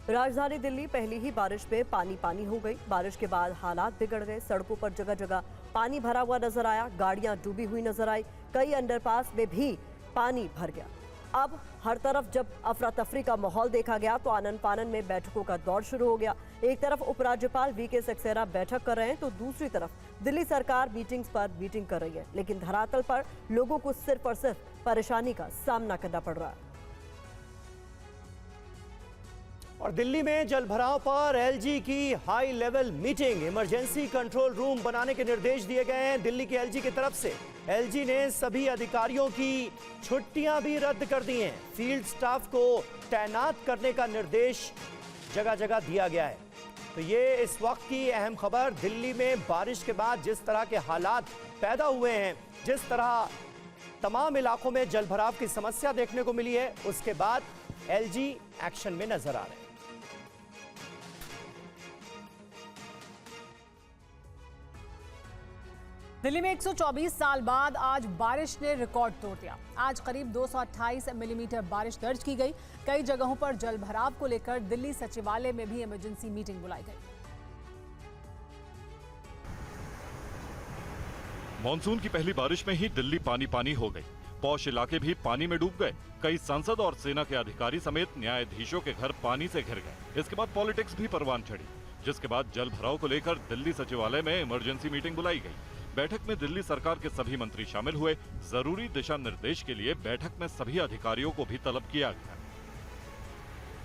राजधानी दिल्ली पहली ही बारिश में पानी पानी हो गई। बारिश के बाद हालात बिगड़ गए। सड़कों पर जगह जगह पानी भरा हुआ नजर आया, गाड़ियां डूबी हुई नजर आई, कई अंडरपास में भी पानी भर गया। अब हर तरफ जब अफरा तफरी का माहौल देखा गया तो आनन फानन में बैठकों का दौर शुरू हो गया। एक तरफ उपराज्यपाल वीके सक्सेना बैठक कर रहे हैं तो दूसरी तरफ दिल्ली सरकार मीटिंग्स पर मीटिंग कर रही है, लेकिन धरातल पर लोगों को सिर्फ और सिर्फ परेशानी का सामना करना पड़ रहा है। और दिल्ली में जलभराव पर एलजी की high level meeting, emergency control room बनाने के निर्देश दिए गए हैं दिल्ली के एलजी की तरफ से। एलजी ने सभी अधिकारियों की छुट्टियां भी रद्द कर दी हैं। फील्ड स्टाफ को तैनात करने का निर्देश जगह जगह दिया गया है। तो ये इस वक्त की अहम खबर। दिल्ली में बारिश के बाद जिस तरह के हालात पैदा हुए हैं, जिस तरह तमाम इलाकों में जलभराव की समस्या देखने को मिली है, उसके बाद एलजी एक्शन में नजर आ रहे हैं। दिल्ली में 124 साल बाद आज बारिश ने रिकॉर्ड तोड़ दिया। आज करीब 228 मिलीमीटर बारिश दर्ज की गई। कई जगहों पर जलभराव को लेकर दिल्ली सचिवालय में भी इमरजेंसी मीटिंग बुलाई गई। मॉनसून की पहली बारिश में ही दिल्ली पानी पानी हो गई। पौष इलाके भी पानी में डूब गए। कई सांसद और सेना के अधिकारी समेत न्यायाधीशों के घर पानी से घिर गए। इसके बाद पॉलिटिक्स भी परवान चढ़ी, जिसके बाद जल भराव को लेकर दिल्ली सचिवालय में इमरजेंसी मीटिंग बुलाई गई। बैठक में दिल्ली सरकार के सभी मंत्री शामिल हुए। जरूरी दिशा निर्देश के लिए बैठक में सभी अधिकारियों को भी तलब किया गया।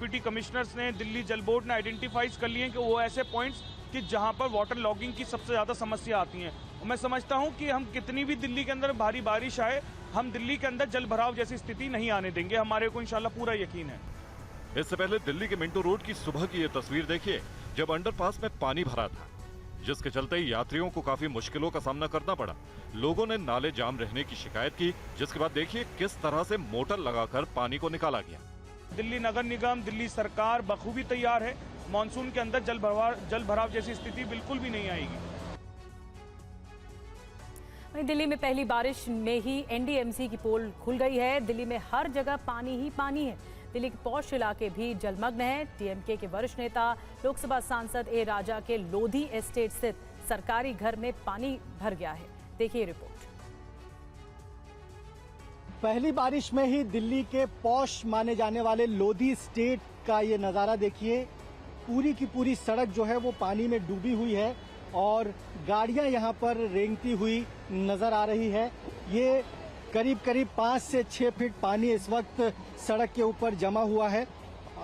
डिप्टी कमिश्नर्स ने, दिल्ली जल बोर्ड ने आइडेंटिफाइज कर लिए कि वो ऐसे पॉइंट्स कि जहां पर वाटर लॉगिंग की सबसे ज्यादा समस्या आती है। और मैं समझता हूं कि हम कितनी भी दिल्ली के अंदर भारी बारिश आए, हम दिल्ली के अंदर जल भराव जैसी स्थिति नहीं आने देंगे। हमारे को इंशाल्लाह पूरा यकीन है। इससे पहले दिल्ली के मिंटो रोड की सुबह की ये तस्वीर देखिए, जब अंडरपास में पानी भरा था, जिसके चलते यात्रियों को काफी मुश्किलों का सामना करना पड़ा। लोगों ने नाले जाम रहने की शिकायत की, जिसके बाद देखिए किस तरह से मोटर लगाकर पानी को निकाला गया। दिल्ली नगर निगम, दिल्ली सरकार बखूबी तैयार है। मानसून के अंदर जल भराव जैसी स्थिति बिल्कुल भी नहीं आएगी। दिल्ली में पहली बारिश में ही एनडीएमसी की पोल खुल गई है। दिल्ली में हर जगह पानी ही पानी है। दिल्ली के पौष इलाके भी जलमग्न हैं। टीएमके के वरिष्ठ नेता लोकसभा सांसद ए राजा के लोधी एस्टेट स्थित सरकारी घर में पानी भर गया है। देखिए रिपोर्ट। पहली बारिश में ही दिल्ली के पौष माने जाने वाले लोधी स्टेट का ये नज़ारा देखिए। पूरी की पूरी सड़क जो है वो पानी में डूबी हुई है और गाड़ियां यहाँ पर रेंगती हुई नजर आ रही है। ये करीब करीब 5 से 6 फीट पानी इस वक्त सड़क के ऊपर जमा हुआ है।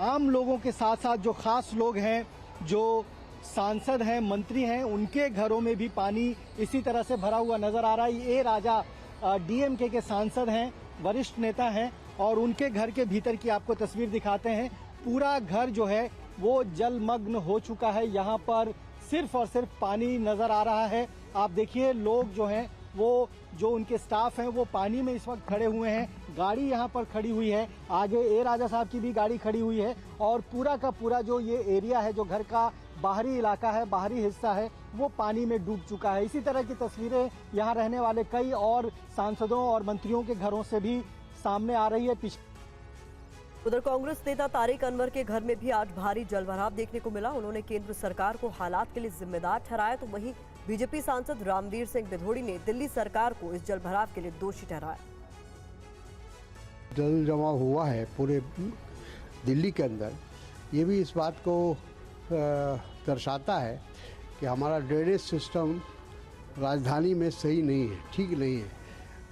आम लोगों के साथ साथ जो खास लोग हैं, जो सांसद हैं, मंत्री हैं, उनके घरों में भी पानी इसी तरह से भरा हुआ नजर आ रहा है। ए राजा डीएमके के सांसद हैं, वरिष्ठ नेता हैं और उनके घर के भीतर की आपको तस्वीर दिखाते हैं। पूरा घर जो है वो जलमग्न हो चुका है। यहाँ पर सिर्फ और सिर्फ पानी नजर आ रहा है। आप देखिए लोग जो हैं वो, जो उनके स्टाफ हैं वो पानी में इस वक्त खड़े हुए हैं। गाड़ी यहाँ पर खड़ी हुई है, आगे ए राजा साहब की भी गाड़ी खड़ी हुई है और पूरा का पूरा जो ये एरिया है, जो घर का बाहरी इलाका है, बाहरी हिस्सा है, वो पानी में डूब चुका है। इसी तरह की तस्वीरें यहाँ रहने वाले कई और सांसदों और मंत्रियों के घरों से भी सामने आ रही है। उधर कांग्रेस नेता तारिक अनवर के घर में भी आज भारी जलभराव देखने को मिला। उन्होंने केंद्र सरकार को हालात के लिए जिम्मेदार ठहराया, तो वहीं बीजेपी सांसद रामवीर सिंह बिधोड़ी ने दिल्ली सरकार को इस जलभराव के लिए दोषी ठहराया। जल जमाव हुआ है पूरे दिल्ली के अंदर, ये भी इस बात को दर्शाता है कि हमारा ड्रेनेज सिस्टम राजधानी में सही नहीं है, ठीक नहीं है।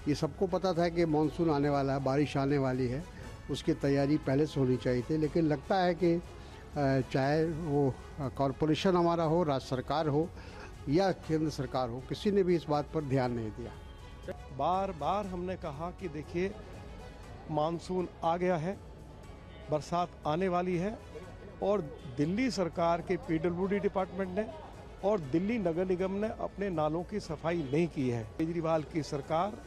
ये सबको पता था कि मानसून आने वाला है, बारिश आने वाली है, उसकी तैयारी पहले से होनी चाहिए थी। लेकिन लगता है कि चाहे वो कॉरपोरेशन हमारा हो, राज्य सरकार हो या केंद्र सरकार हो, किसी ने भी इस बात पर ध्यान नहीं दिया। बार बार हमने कहा कि देखिए मानसून आ गया है, बरसात आने वाली है और दिल्ली सरकार के पीडब्ल्यूडी डिपार्टमेंट ने और दिल्ली नगर निगम ने अपने नालों की सफाई नहीं की है। केजरीवाल की सरकार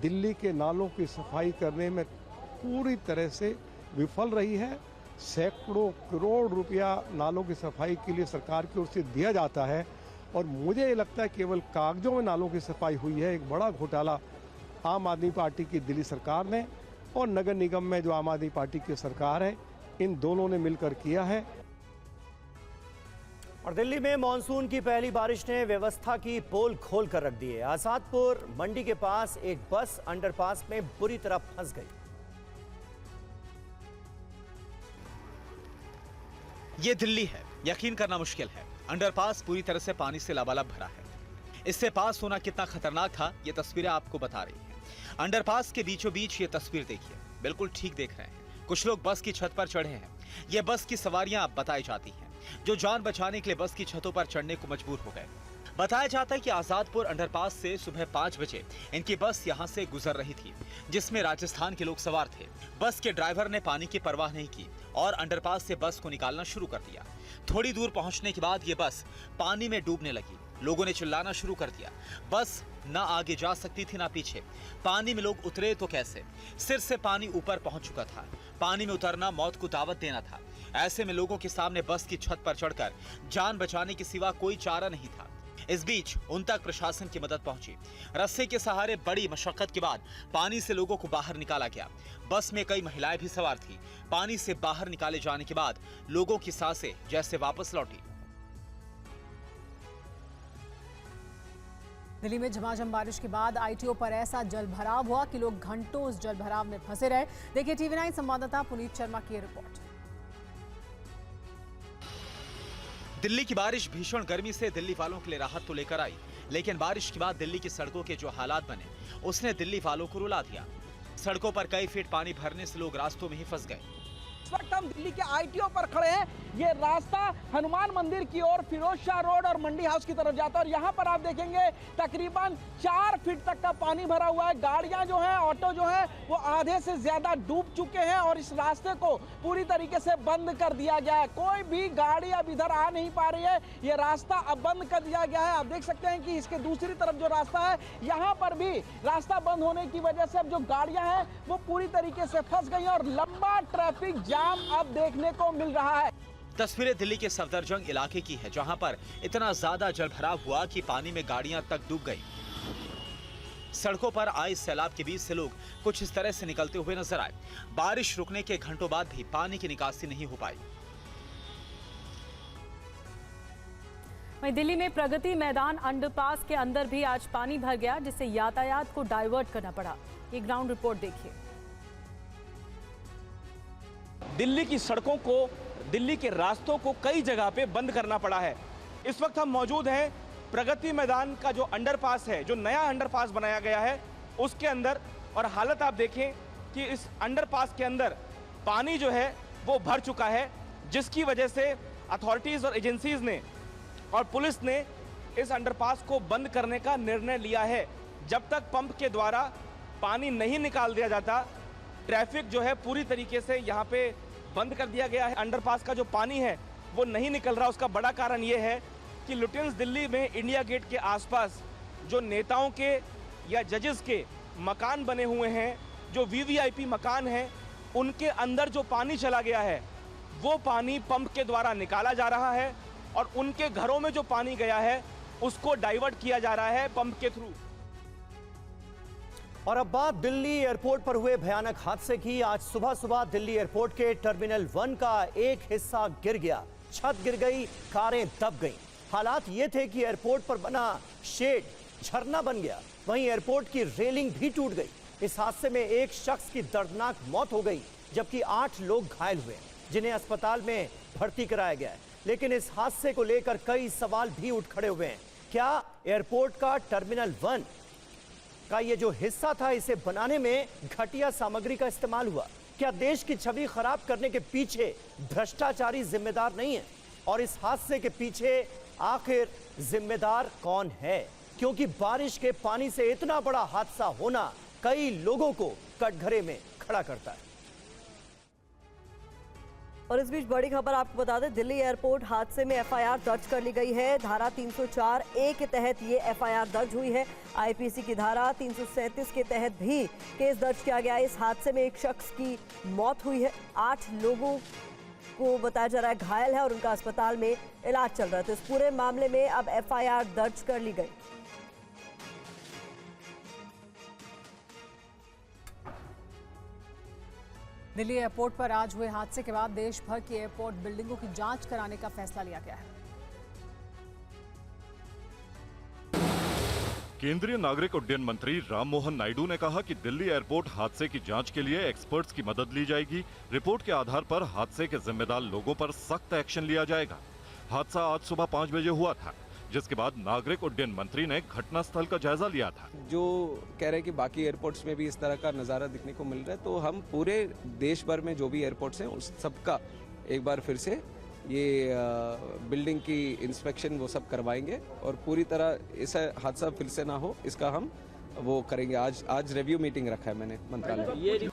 दिल्ली के नालों की सफाई करने में पूरी तरह से विफल रही है। सैकड़ों करोड़ रुपया नालों की सफाई के लिए सरकार की ओर से दिया जाता है, और मुझे ये लगता है केवल कागजों में नालों की सफाई हुई है। एक बड़ा घोटाला आम आदमी पार्टी की दिल्ली सरकार ने और नगर निगम में जो आम आदमी पार्टी की सरकार है, इन दोनों ने मिलकर किया है। और दिल्ली में मानसून की पहली बारिश ने व्यवस्था की पोल खोल कर रख दी है। आजादपुर मंडी के पास एक बस अंडरपास में बुरी तरह फंस गई। ये दिल्ली है, यकीन करना मुश्किल है। अंडरपास पूरी तरह से पानी से लबालब भरा है। इससे पास होना कितना खतरनाक था, ये तस्वीरें आपको बता रही हैं। अंडरपास के बीचों बीच ये तस्वीर देखिए, बिल्कुल ठीक देख रहे हैं। कुछ लोग बस की छत पर चढ़े हैं। ये बस की सवारियां बताई जाती हैं, जो जान बचाने के लिए बस की छतों पर चढ़ने को मजबूर हो गए। बताया जाता है कि आजादपुर अंडरपास से सुबह 5 बजे इनकी बस यहां से गुजर रही थी, जिसमें राजस्थान के लोग सवार थे। बस के ड्राइवर ने पानी की परवाह नहीं की और अंडरपास से बस को निकालना शुरू कर दिया। थोड़ी दूर पहुंचने के बाद ये बस पानी में डूबने लगी। लोगों ने चिल्लाना शुरू कर दिया। बस ना आगे जा सकती थी ना पीछे। पानी में लोग उतरे तो कैसे? सिर से पानी ऊपर पहुंच चुका था। पानी में उतरना मौत को दावत देना था। ऐसे में लोगों के सामने बस की छत पर चढ़कर जान बचाने के सिवा कोई चारा नहीं था। इस बीच उन तक प्रशासन की मदद पहुंची। रस्से के सहारे बड़ी मशक्कत के बाद पानी से लोगों को बाहर निकाला गया। बस में कई महिलाएं भी सवार थी। पानी से बाहर निकाले जाने के बाद लोगों की सांसें जैसे वापस लौटी। दिल्ली में झमाझम बारिश के बाद आईटीओ पर ऐसा जलभराव हुआ कि लोग घंटों उस जलभराव में फंसे रहे। देखिए टीवी9 संवाददाता पुनीत शर्मा की रिपोर्ट। दिल्ली की बारिश भीषण गर्मी से दिल्ली वालों के लिए राहत तो लेकर आई, लेकिन बारिश के बाद दिल्ली की सड़कों के जो हालात बने, उसने दिल्ली वालों को रुला दिया। सड़कों पर कई फीट पानी भरने से लोग रास्तों में ही फंस गए। इस वक्त हम दिल्ली के आईटीओ पर खड़े हैं। ये रास्ता हनुमान मंदिर की ओर फिरोज शाह रोड और मंडी हाउस की तरफ जाता है और यहाँ पर आप देखेंगे तकरीबन 4 फीट तक का पानी भरा हुआ है। गाड़ियां जो हैं, ऑटो जो है, वो आधे से ज्यादा डूब चुके हैं और इस रास्ते को पूरी तरीके से बंद कर दिया गया है। कोई भी गाड़ी अब इधर आ नहीं पा रही है। ये रास्ता अब बंद कर दिया गया है। आप देख सकते हैं कि इसके दूसरी तरफ जो रास्ता है, यहाँ पर भी रास्ता बंद होने की वजह से अब जो गाड़ियां हैं वो पूरी तरीके से फंस गई और लंबा ट्रैफिक जाम अब देखने को मिल रहा है। तस्वीरें दिल्ली के सफदरजंग इलाके की है, जहां पर इतना ज्यादा जलभराव हुआ कि पानी में गाड़ियां तक डूब गई। सड़कों पर आए सैलाब के बीच से लोग कुछ इस तरह से निकलते हुए नजर आए। बारिश रुकने के घंटों बाद भी पानी की निकासी नहीं हो पाई। वहीं दिल्ली में प्रगति मैदान अंडरपास के अंदर भी आज पानी भर गया, जिससे यातायात को डाइवर्ट करना पड़ा। ये ग्राउंड रिपोर्ट देखिए। दिल्ली की सड़कों को, दिल्ली के रास्तों को कई जगह पे बंद करना पड़ा है। इस वक्त हम मौजूद हैं प्रगति मैदान का जो अंडरपास है, जो नया अंडरपास बनाया गया है, उसके अंदर। और हालत आप देखें कि इस अंडरपास के अंदर पानी जो है वो भर चुका है, जिसकी वजह से अथॉरिटीज़ और एजेंसीज ने और पुलिस ने इस अंडरपास को बंद करने का निर्णय लिया है। जब तक पंप के द्वारा पानी नहीं निकाल दिया जाता, ट्रैफिक जो है पूरी तरीके से यहाँ पे बंद कर दिया गया है। अंडरपास का जो पानी है वो नहीं निकल रहा। उसका बड़ा कारण ये है कि लुटियंस दिल्ली में इंडिया गेट के आसपास जो नेताओं के या जजेस के मकान बने हुए हैं, जो वीवीआईपी मकान हैं, उनके अंदर जो पानी चला गया है वो पानी पंप के द्वारा निकाला जा रहा है और उनके घरों में जो पानी गया है उसको डाइवर्ट किया जा रहा है पंप के थ्रू। और अब बात दिल्ली एयरपोर्ट पर हुए भयानक हादसे की। आज सुबह सुबह दिल्ली एयरपोर्ट के टर्मिनल 1 का एक हिस्सा गिर गया, छत गिर गई, कारें दब गईं। हालात ये थे कि एयरपोर्ट पर बना शेड झरना बन गया, वहीं एयरपोर्ट की रेलिंग भी टूट गई। इस हादसे में एक शख्स की दर्दनाक मौत हो गई, जबकि 8 लोग घायल हुए, जिन्हें अस्पताल में भर्ती कराया गया है। लेकिन इस हादसे को लेकर कई सवाल भी उठ खड़े हुए हैं। क्या एयरपोर्ट का टर्मिनल 1 का ये जो हिस्सा था, इसे बनाने में घटिया सामग्री का इस्तेमाल हुआ? क्या देश की छवि खराब करने के पीछे भ्रष्टाचारी जिम्मेदार नहीं है? और इस हादसे के पीछे आखिर जिम्मेदार कौन है? क्योंकि बारिश के पानी से इतना बड़ा हादसा होना कई लोगों को कटघरे में खड़ा करता है। और इस बीच बड़ी खबर आपको बता दें, दिल्ली एयरपोर्ट हादसे में एफआईआर दर्ज कर ली गई है। धारा 304A के तहत ये एफआईआर दर्ज हुई है। आईपीसी की धारा 337 के तहत भी केस दर्ज किया गया है। इस हादसे में एक शख्स की मौत हुई है, 8 लोगों को बताया जा रहा है घायल है और उनका अस्पताल में इलाज चल रहा है। तो इस पूरे मामले में अब एफआईआर दर्ज कर ली गई। दिल्ली एयरपोर्ट पर आज हुए हादसे के बाद देश भर की एयरपोर्ट बिल्डिंगों की जांच कराने का फैसला लिया गया है। केंद्रीय नागरिक उड्डयन मंत्री राममोहन नायडू ने कहा कि दिल्ली एयरपोर्ट हादसे की जांच के लिए एक्सपर्ट्स की मदद ली जाएगी। रिपोर्ट के आधार पर हादसे के जिम्मेदार लोगों पर सख्त एक्शन लिया जाएगा। हादसा आज सुबह 5 बजे हुआ था, जिसके बाद नागरिक उड्डयन मंत्री ने घटनास्थल का जायजा लिया था। जो कह रहे हैं कि बाकी एयरपोर्ट्स में भी इस तरह का नज़ारा दिखने को मिल रहा है, तो हम पूरे देश भर में जो भी एयरपोर्ट्स हैं उस सबका एक बार फिर से ये बिल्डिंग की इंस्पेक्शन वो सब करवाएंगे और पूरी तरह ऐसा हादसा फिर से ना हो इसका हम वो करेंगे। आज रिव्यू मीटिंग रखा है मैंने मंत्रालय।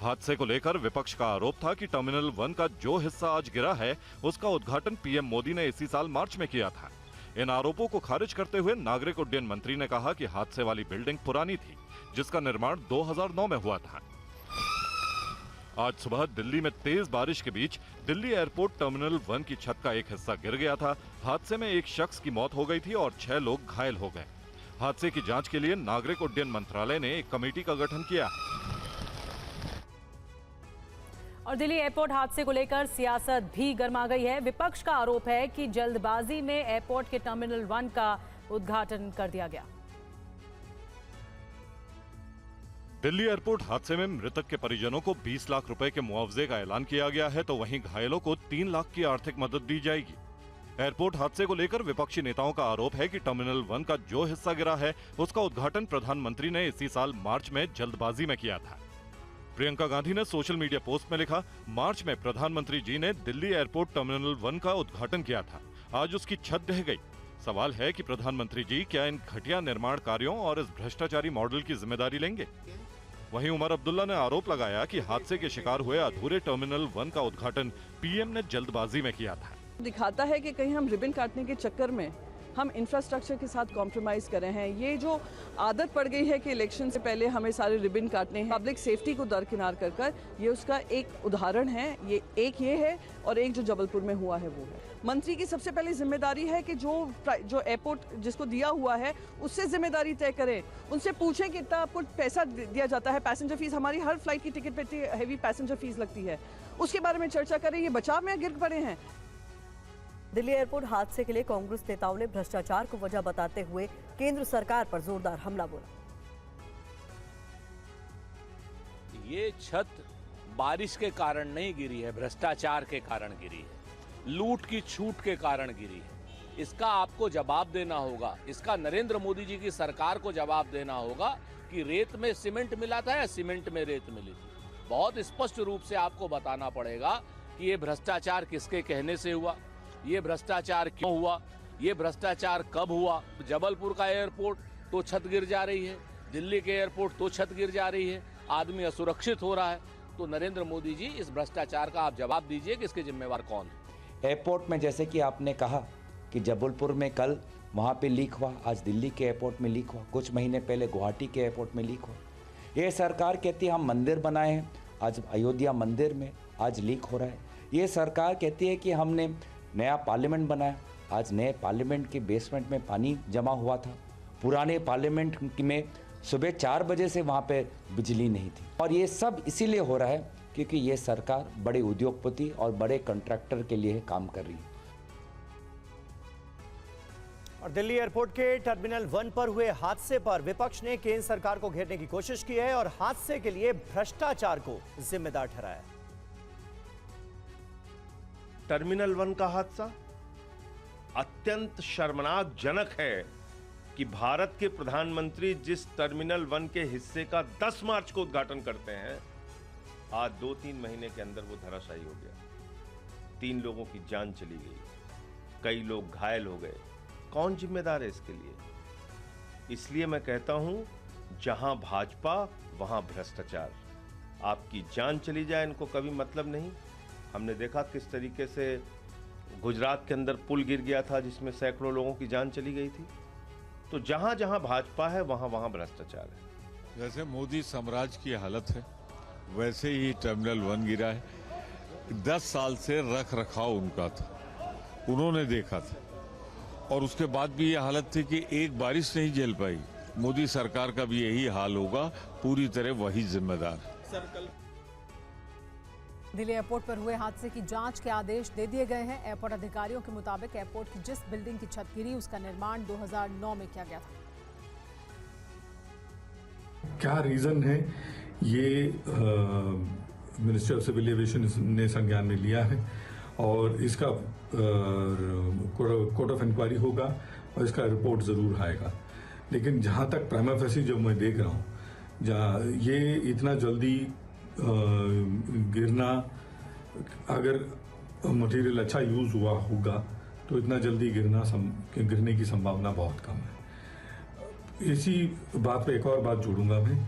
हादसे को लेकर विपक्ष का आरोप था कि टर्मिनल 1 का जो हिस्सा आज गिरा है उसका उद्घाटन पीएम मोदी ने इसी साल मार्च में किया था। इन आरोपों को खारिज करते हुए नागरिक उड्डयन मंत्री ने कहा कि हादसे वाली बिल्डिंग पुरानी थी, जिसका निर्माण 2009 में हुआ था। आज सुबह दिल्ली में तेज बारिश के बीच दिल्ली एयरपोर्ट टर्मिनल 1 की छत का एक हिस्सा गिर गया था। हादसे में एक शख्स की मौत हो गई थी और 6 लोग घायल हो गए। हादसे की जांच के लिए नागरिक उड्डयन मंत्रालय ने एक कमेटी का गठन किया है। और दिल्ली एयरपोर्ट हादसे को लेकर सियासत भी गर्मा गई है। विपक्ष का आरोप है कि जल्दबाजी में एयरपोर्ट के टर्मिनल 1 का उद्घाटन कर दिया गया। दिल्ली एयरपोर्ट हादसे में मृतक के परिजनों को 20 लाख रुपए के मुआवजे का ऐलान किया गया है, तो वहीं घायलों को 3 लाख की आर्थिक मदद दी जाएगी। एयरपोर्ट हादसे को लेकर विपक्षी नेताओं का आरोप है कि टर्मिनल 1 का जो हिस्सा गिरा है उसका उद्घाटन प्रधानमंत्री ने इसी साल मार्च में जल्दबाजी में किया था। प्रियंका गांधी ने सोशल मीडिया पोस्ट में लिखा, मार्च में प्रधानमंत्री जी ने दिल्ली एयरपोर्ट टर्मिनल 1 का उद्घाटन किया था, आज उसकी छत ढह गई। सवाल है कि प्रधानमंत्री जी क्या इन घटिया निर्माण कार्यों और इस भ्रष्टाचारी मॉडल की जिम्मेदारी लेंगे। वहीं उमर अब्दुल्ला ने आरोप लगाया कि हादसे के शिकार हुए अधूरे टर्मिनल 1 का उद्घाटन पीएम ने जल्दबाजी में किया था। दिखाता है कि कहीं हम रिबन काटने के चक्कर में हम इंफ्रास्ट्रक्चर के साथ कॉम्प्रोमाइज कर रहे हैं। ये जो आदत पड़ गई है कि इलेक्शन से पहले हमें सारे रिबन काटने हैं, पब्लिक सेफ्टी को दरकिनार कर कर, ये उसका एक उदाहरण है। ये है और एक जो जबलपुर में हुआ है वो है। मंत्री की सबसे पहले जिम्मेदारी है कि जो एयरपोर्ट जिसको दिया हुआ है उससे जिम्मेदारी तय करें, उनसे पूछें कि इतना आपको पैसा दिया जाता है, पैसेंजर फीस, हमारी हर फ्लाइट की टिकट पे इतनी हैवी पैसेंजर फीस लगती है, उसके बारे में चर्चा करें। ये बचाव में गिर पड़े हैं। दिल्ली एयरपोर्ट हादसे के लिए कांग्रेस नेताओं ने भ्रष्टाचार को वजह बताते हुए केंद्र सरकार पर जोरदार हमला बोला। ये छत बारिश के कारण नहीं गिरी है, भ्रष्टाचार के कारण गिरी है, लूट की छूट के कारण गिरी है। इसका आपको जवाब देना होगा, इसका नरेंद्र मोदी जी की सरकार को जवाब देना होगा कि रेत में सीमेंट मिला था या सीमेंट में रेत मिली थी। बहुत स्पष्ट रूप से आपको बताना पड़ेगा कि ये भ्रष्टाचार किसके कहने से हुआ, ये भ्रष्टाचार क्यों हुआ, ये भ्रष्टाचार कब हुआ। जबलपुर का एयरपोर्ट तो छत गिर जा रही है, दिल्ली के एयरपोर्ट तो छत गिर जा रही है, आदमी असुरक्षित हो रहा है। तो नरेंद्र मोदी जी इस भ्रष्टाचार का आप जवाब दीजिए कि इसके जिम्मेवार कौन है। एयरपोर्ट में जैसे कि आपने कहा कि जबलपुर में कल वहाँ पे लीक हुआ, आज दिल्ली के एयरपोर्ट में लीक हुआ, कुछ महीने पहले गुवाहाटी के एयरपोर्ट में लीक हुआ। ये सरकार कहती है हम मंदिर बनाए हैं, आज अयोध्या मंदिर में आज लीक हो रहा है। ये सरकार कहती है कि हमने नया पार्लियामेंट बनाया, आज नए पार्लियामेंट के बेसमेंट में पानी जमा हुआ था। पुराने पार्लियामेंट में सुबह 4 बजे से वहाँ पे बिजली नहीं थी। और ये सब इसीलिए हो रहा है क्योंकि ये सरकार बड़े उद्योगपति और बड़े कॉन्ट्रैक्टर के लिए काम कर रही है। और दिल्ली एयरपोर्ट के टर्मिनल 1 पर हुए हादसे पर विपक्ष ने केंद्र सरकार को घेरने की कोशिश की है और हादसे के लिए भ्रष्टाचार को जिम्मेदार ठहराया। टर्मिनल 1 का हादसा अत्यंत शर्मनाकजनक है कि भारत के प्रधानमंत्री जिस टर्मिनल 1 के हिस्से का 10 मार्च को उद्घाटन करते हैं, आज 2-3 महीने के अंदर वो धराशायी हो गया। 3 लोगों की जान चली गई, कई लोग घायल हो गए। कौन जिम्मेदार है इसके लिए? इसलिए मैं कहता हूं, जहां भाजपा वहां भ्रष्टाचार। आपकी जान चली जाए इनको कभी मतलब नहीं। हमने देखा किस तरीके से गुजरात के अंदर पुल गिर गया था जिसमें सैकड़ों लोगों की जान चली गई थी। तो जहां जहां भाजपा है वहां वहां भ्रष्टाचार है। जैसे मोदी साम्राज्य की हालत है वैसे ही टर्मिनल 1 गिरा है। 10 साल से रख रखाव उनका था, उन्होंने देखा था, और उसके बाद भी ये हालत थी कि एक बारिश नहीं झेल पाई। मोदी सरकार का भी यही हाल होगा, पूरी तरह वही जिम्मेदार। दिल्ली एयरपोर्ट पर हुए हादसे की जांच के आदेश दे दिए गए हैं। एयरपोर्ट अधिकारियों के मुताबिक एयरपोर्ट की जिस बिल्डिंग की छत गिरी उसका निर्माण 2009 में किया गया था। क्या रीजन है ये मिनिस्ट्री ऑफ सिविल एविएशन ने संज्ञान में लिया है और इसका कोर्ट ऑफ इंक्वायरी होगा और इसका रिपोर्ट जरूर आएगा। लेकिन जहाँ तक प्राइमा फेसी जो मैं देख रहा हूँ, जहाँ ये इतना जल्दी गिरना, अगर मटेरियल अच्छा यूज हुआ होगा तो इतना जल्दी गिरने की संभावना बहुत कम है। इसी बात पे एक और बात जोड़ूंगा मैं,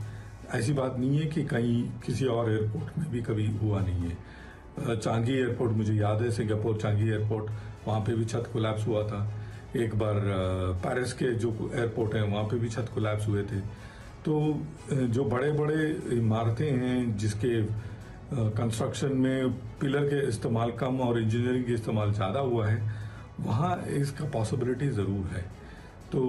ऐसी बात नहीं है कि कहीं किसी और एयरपोर्ट में भी कभी हुआ नहीं है। चांगी एयरपोर्ट मुझे याद है, सिंगापुर चांगी एयरपोर्ट, वहाँ पे भी छत कोलैप्स हुआ था। एक बार पेरिस के जो एयरपोर्ट हैं वहाँ पे भी छत कोलैप्स हुए थे। तो जो बड़े बड़े इमारतें हैं जिसके कंस्ट्रक्शन में पिलर के इस्तेमाल कम और इंजीनियरिंग के इस्तेमाल ज़्यादा हुआ है, वहाँ इसका पॉसिबिलिटी ज़रूर है। तो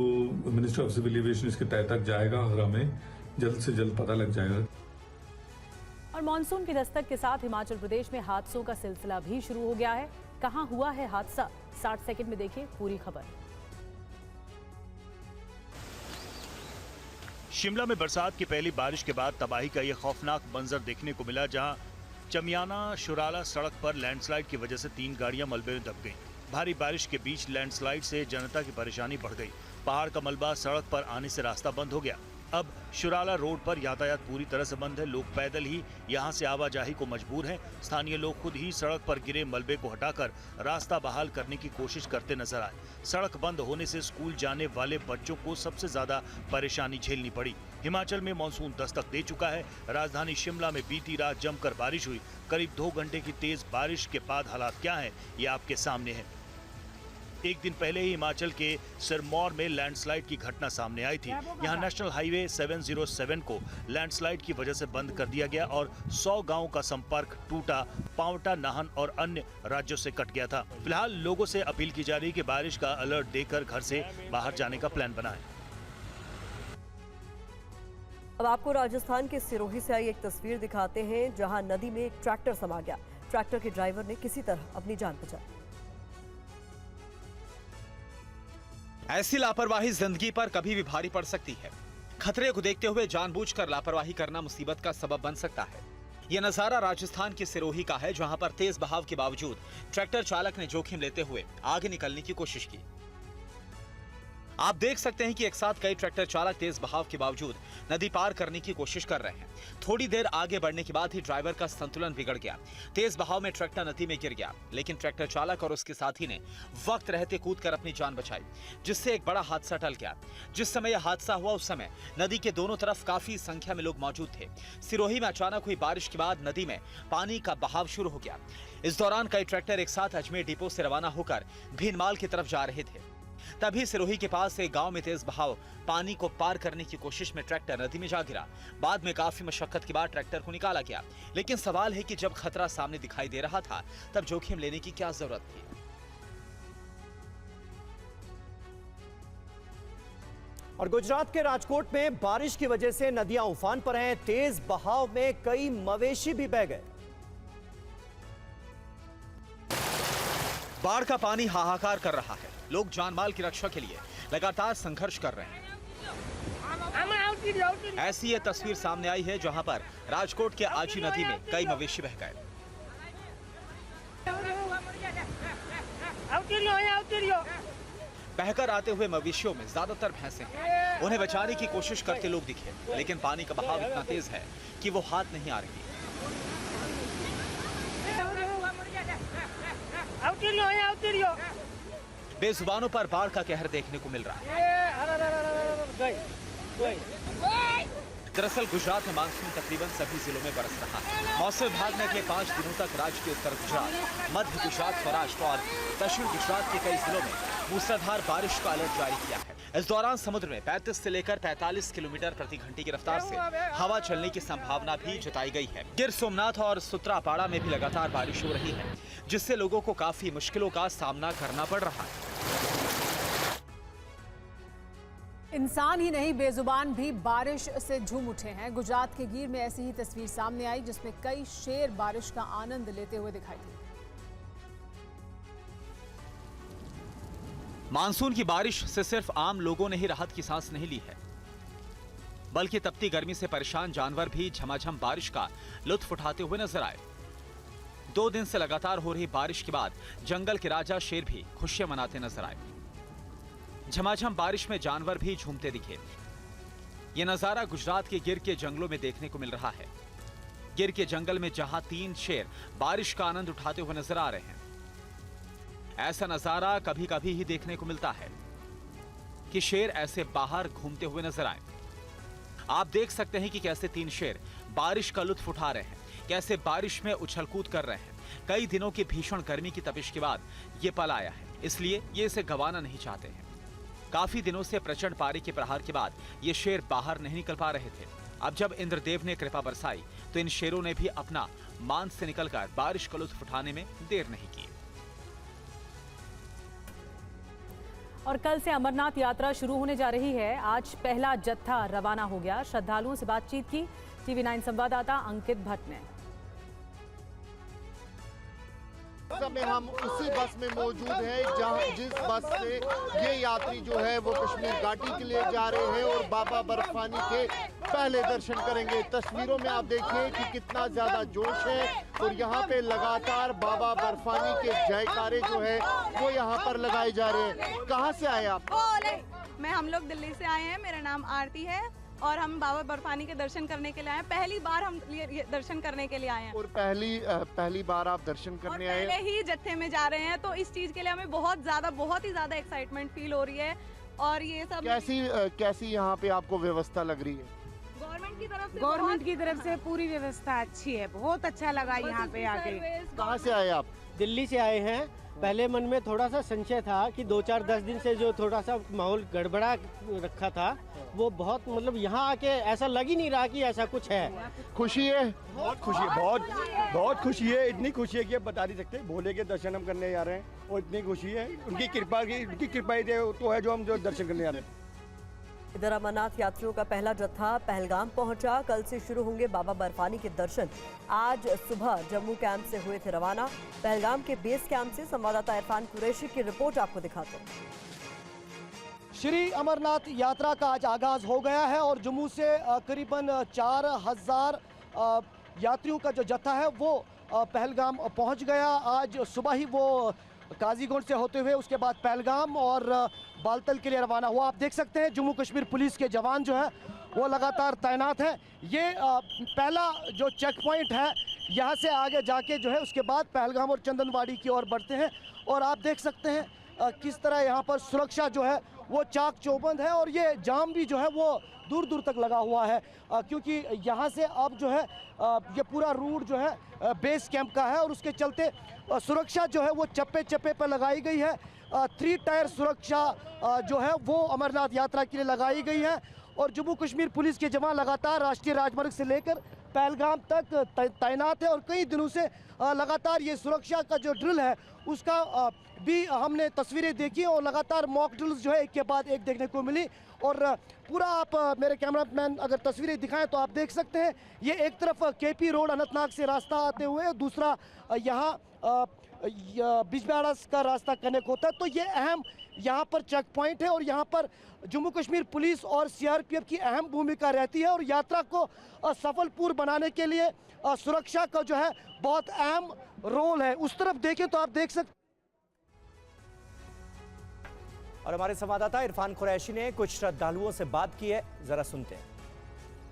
मिनिस्ट्री ऑफ सिविल एविएशन इसके तय तक जाएगा और हमें जल्द से जल्द पता लग जाएगा। और मानसून की दस्तक के साथ हिमाचल प्रदेश में हादसों का सिलसिला भी शुरू हो गया है। कहां हुआ है हादसा, 60 सेकंड में देखिए पूरी खबर। शिमला में बरसात की पहली बारिश के बाद तबाही का यह खौफनाक मंजर देखने को मिला, जहां चमियाना शुराला सड़क पर लैंडस्लाइड की वजह से 3 गाड़ियां मलबे में दब गईं। भारी बारिश के बीच लैंडस्लाइड से जनता की परेशानी बढ़ गई। पहाड़ का मलबा सड़क पर आने से रास्ता बंद हो गया। अब शुराला रोड पर यातायात पूरी तरह से बंद है। लोग पैदल ही यहां से आवाजाही को मजबूर हैं। स्थानीय लोग खुद ही सड़क पर गिरे मलबे को हटाकर रास्ता बहाल करने की कोशिश करते नजर आए। सड़क बंद होने से स्कूल जाने वाले बच्चों को सबसे ज्यादा परेशानी झेलनी पड़ी। हिमाचल में मानसून दस्तक दे चुका है। राजधानी शिमला में बीती रात जमकर बारिश हुई। करीब 2 घंटे की तेज बारिश के बाद हालात क्या है ये आपके सामने है। एक दिन पहले ही हिमाचल के सिरमौर में लैंडस्लाइड की घटना सामने आई थी। यहां नेशनल हाईवे 707 को लैंडस्लाइड की वजह से बंद कर दिया गया और 100 गांवों का संपर्क टूटा। पांवटा, नाहन और अन्य राज्यों से कट गया था। फिलहाल लोगों से अपील की जा रही है कि बारिश का अलर्ट देकर घर से बाहर जाने का प्लान बनाएं। अब आपको राजस्थान के सिरोही से आई एक तस्वीर दिखाते हैं, जहां नदी में एक ट्रैक्टर समा गया। ट्रैक्टर के ड्राइवर ने किसी तरह अपनी जान बचाई। ऐसी लापरवाही जिंदगी पर कभी भी भारी पड़ सकती है। खतरे को देखते हुए जानबूझकर लापरवाही करना मुसीबत का सबब बन सकता है। यह नजारा राजस्थान के सिरोही का है, जहां पर तेज बहाव के बावजूद ट्रैक्टर चालक ने जोखिम लेते हुए आगे निकलने की कोशिश की। आप देख सकते हैं कि एक साथ कई ट्रैक्टर चालक तेज बहाव के बावजूद नदी पार करने की कोशिश कर रहे हैं। थोड़ी देर आगे बढ़ने के बाद ही ड्राइवर का संतुलन बिगड़ गया। तेज बहाव में ट्रैक्टर नदी में गिर गया, लेकिन ट्रैक्टर चालक और उसके साथी ने वक्त रहते कूदकर अपनी जान बचाई, जिससे एक बड़ा हादसा टल गया। जिस समय यह हादसा हुआ उस समय नदी के दोनों तरफ काफी संख्या में लोग मौजूद थे। सिरोही में अचानक हुई बारिश के बाद नदी में पानी का बहाव शुरू हो गया। इस दौरान कई ट्रैक्टर एक साथ अजमेर डिपो से रवाना होकर भीनमाल की तरफ जा रहे थे। तभी सिरोही के पास एक गांव में तेज बहाव पानी को पार करने की कोशिश में ट्रैक्टर नदी में जा गिरा। बाद में काफी मशक्कत के बाद ट्रैक्टर को निकाला गया, लेकिन सवाल है कि जब खतरा सामने दिखाई दे रहा था तब जोखिम लेने की क्या जरूरत थी। और गुजरात के राजकोट में बारिश की वजह से नदियां उफान पर हैं। तेज बहाव में कई मवेशी भी बह गए। बाढ़ का पानी हाहाकार कर रहा है। लोग जानमाल की रक्षा के लिए लगातार संघर्ष कर रहे हैं। ऐसी ये तस्वीर सामने आई है, जहां पर राजकोट के आजी नदी में कई मवेशी बह गए। बहकर आते हुए मवेशियों में ज्यादातर भैंसे हैं। उन्हें बचाने की कोशिश करते लोग दिखे, लेकिन पानी का बहाव इतना तेज है कि वो हाथ नहीं आ रही। बेजुबानों पर बाढ़ का कहर देखने को मिल रहा है। दरअसल गुजरात में मानसून तकरीबन सभी जिलों में बरस रहा है। मौसम विभाग ने अगले 5 दिनों तक राज्य के उत्तर गुजरात, मध्य गुजरात, सौराष्ट्र और दक्षिण गुजरात के कई जिलों में मूसलाधार बारिश का अलर्ट जारी किया है। इस दौरान समुद्र में 35 से लेकर 45 किलोमीटर प्रति घंटे की रफ्तार से हवा चलने की संभावना भी जताई गई है। गिर सोमनाथ और सुत्रापाड़ा में भी लगातार बारिश हो रही है, जिससे लोगों को काफी मुश्किलों का सामना करना पड़ रहा है। इंसान ही नहीं, बेजुबान भी बारिश से झूम उठे हैं। गुजरात के गिर में ऐसी ही तस्वीर सामने आई, जिसमें कई शेर बारिश का आनंद लेते हुए दिखाई दिए। मानसून की बारिश से सिर्फ आम लोगों ने ही राहत की सांस नहीं ली है, बल्कि तपती गर्मी से परेशान जानवर भी झमाझम बारिश का लुत्फ उठाते हुए नजर आए। 2 दिन से लगातार हो रही बारिश के बाद जंगल के राजा शेर भी खुशियां मनाते नजर आए। झमाझम बारिश में जानवर भी झूमते दिखे। यह नजारा गुजरात के गिर के जंगलों में देखने को मिल रहा है। गिर के जंगल में जहां 3 शेर बारिश का आनंद उठाते हुए नजर आ रहे हैं, ऐसा नजारा कभी कभी ही देखने को मिलता है कि शेर ऐसे बाहर घूमते हुए नजर आए। आप देख सकते हैं कि कैसे 3 शेर बारिश का लुत्फ उठा रहे हैं, कैसे बारिश में उछल कूद कर रहे हैं। कई दिनों की भीषण गर्मी की तपिश के बाद ये पल आया है, इसलिए ये इसे गंवाना नहीं चाहते हैं। काफी दिनों से प्रचंड पारी के प्रहार के बाद ये शेर बाहर नहीं निकल पा रहे थे। अब जब इंद्रदेव ने कृपा बरसाई तो इन शेरों ने भी अपना मान से निकलकर बारिश का लुत्फ उठाने में देर नहीं की। और कल से अमरनाथ यात्रा शुरू होने जा रही है। आज पहला जत्था रवाना हो गया। श्रद्धालुओं से बातचीत की टीवी 9 संवाददाता अंकित भट्ट ने। इस समय हम उसी बस में मौजूद हैं जिस बस से ये यात्री जो है वो कश्मीर घाटी के लिए जा रहे हैं और बाबा बर्फानी के पहले दर्शन करेंगे। तस्वीरों में आप देखिए कि कितना ज्यादा जोश है और यहाँ पे लगातार बाबा बर्फानी के जयकारे जो है वो यहाँ पर लगाए जा रहे हैं। कहाँ से आए आप? हम लोग दिल्ली से आए हैं। मेरा नाम आरती है और हम बाबा बर्फानी के दर्शन करने के लिए आए हैं। पहली बार हम ये दर्शन करने के लिए आए हैं। और पहली बार आप दर्शन करने आए? पहले ही जत्थे में जा रहे हैं, तो इस चीज के लिए हमें बहुत ही ज्यादा एक्साइटमेंट फील हो रही है। और ये सब कैसी यहाँ पे आपको व्यवस्था लग रही है? गवर्नमेंट की तरफ से पूरी व्यवस्था अच्छी है, बहुत अच्छा लगा यहाँ पे आके। कहाँ से आए आप? दिल्ली से आए हैं। पहले मन में थोड़ा सा संशय था कि 2-4-10 दिन से जो थोड़ा सा माहौल गड़बड़ा रखा था, वो बहुत मतलब यहाँ आके ऐसा लग ही नहीं रहा कि ऐसा कुछ है। खुशी है? बहुत खुशी है, बहुत खुशी है। इतनी खुशी है कि अब बता नहीं सकते। भोले के दर्शन हम करने जा रहे हैं और इतनी खुशी है, उनकी कृपा ही तो है जो हम जो दर्शन करने जा रहे हैं। इधर अमरनाथ यात्रियों का पहला जत्था पहलगाम पहुंचा। कल से शुरू होंगे बाबा बर्फानी के दर्शन। आज सुबह जम्मू कैंप से हुए थे रवाना। पहलगाम के बेस कैंप से संवाददाता इरफान कुरैशी की रिपोर्ट आपको दिखाते हैं। श्री अमरनाथ यात्रा का आज आगाज हो गया है और जम्मू से करीबन 4000 यात्रियों का जो जत्था है वो पहलगाम पहुंच गया। आज सुबह ही वो काजीगुंड से होते हुए उसके बाद पहलगाम और बालतल के लिए रवाना हुआ। आप देख सकते हैं जम्मू कश्मीर पुलिस के जवान जो है वो लगातार तैनात हैं। ये पहला जो चेक पॉइंट है, यहाँ से आगे जाके जो है उसके बाद पहलगाम और चंदनवाड़ी की ओर बढ़ते हैं। और आप देख सकते हैं किस तरह यहाँ पर सुरक्षा जो है वो चाक चौबंद है और ये जाम भी जो है वो दूर दूर तक लगा हुआ है, क्योंकि यहाँ से अब जो है ये पूरा रूट जो है बेस कैंप का है और उसके चलते सुरक्षा जो है वो चप्पे चप्पे पर लगाई गई है। 3 टायर सुरक्षा जो है वो अमरनाथ यात्रा के लिए लगाई गई है। और जम्मू कश्मीर पुलिस के जवान लगातार राष्ट्रीय राजमार्ग से लेकर पहलगाम तक तैनात है और कई दिनों से लगातार ये सुरक्षा का जो ड्रिल है उसका भी हमने तस्वीरें देखी और लगातार मॉक ड्रिल्स जो है एक के बाद एक देखने को मिली। और पूरा आप मेरे कैमरामैन अगर तस्वीरें दिखाएं तो आप देख सकते हैं ये एक तरफ केपी रोड अनंतनाग से रास्ता आते हुए, दूसरा यहाँ बिजबिहाड़ा का रास्ता कनेक्ट होता है। तो ये अहम यहाँ पर चेक पॉइंट है और यहाँ पर जम्मू कश्मीर पुलिस और सीआरपीएफ की अहम भूमिका रहती है और यात्रा को सफलपूर्ण बनाने के लिए सुरक्षा का जो है बहुत अहम रोल है। उस तरफ देखें तो आप देख सकते। और हमारे संवाददाता इरफान कुरैशी ने कुछ श्रद्धालुओं से बात की है, जरा सुनते हैं।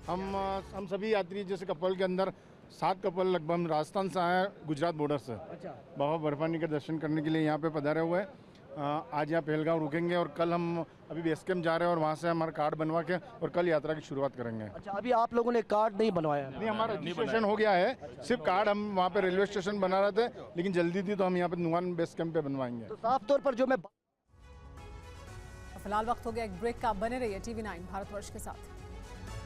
हम सभी यात्री जैसे कपल के अंदर 7 कपल लगभग हम राजस्थान से आए हैं, गुजरात बॉर्डर से। अच्छा। बाबा बर्फानी के दर्शन करने के लिए यहाँ पे पधारे हुए हैं। आज यहाँ पहलगाम रुकेंगे और कल हम अभी बेस कैंप जा रहे हैं और वहाँ से हमारा कार्ड बनवा के और कल यात्रा की शुरुआत करेंगे। अच्छा, अभी आप लोगों ने कार्ड नहीं बनवाया? नहीं, हमारा रजिस्ट्रेशन हो गया है। सिर्फ कार्ड हम वहाँ पे रेलवे स्टेशन बना रहे थे, लेकिन जल्दी थी तो हम यहाँ पे नुमान बेस कैंप पे बनवाएंगे। तो साफ तौर पर जो मैं तो फिलहाल वक्त हो गया एक ब्रेक का। बने रहिए TV9 भारतवर्ष के साथ।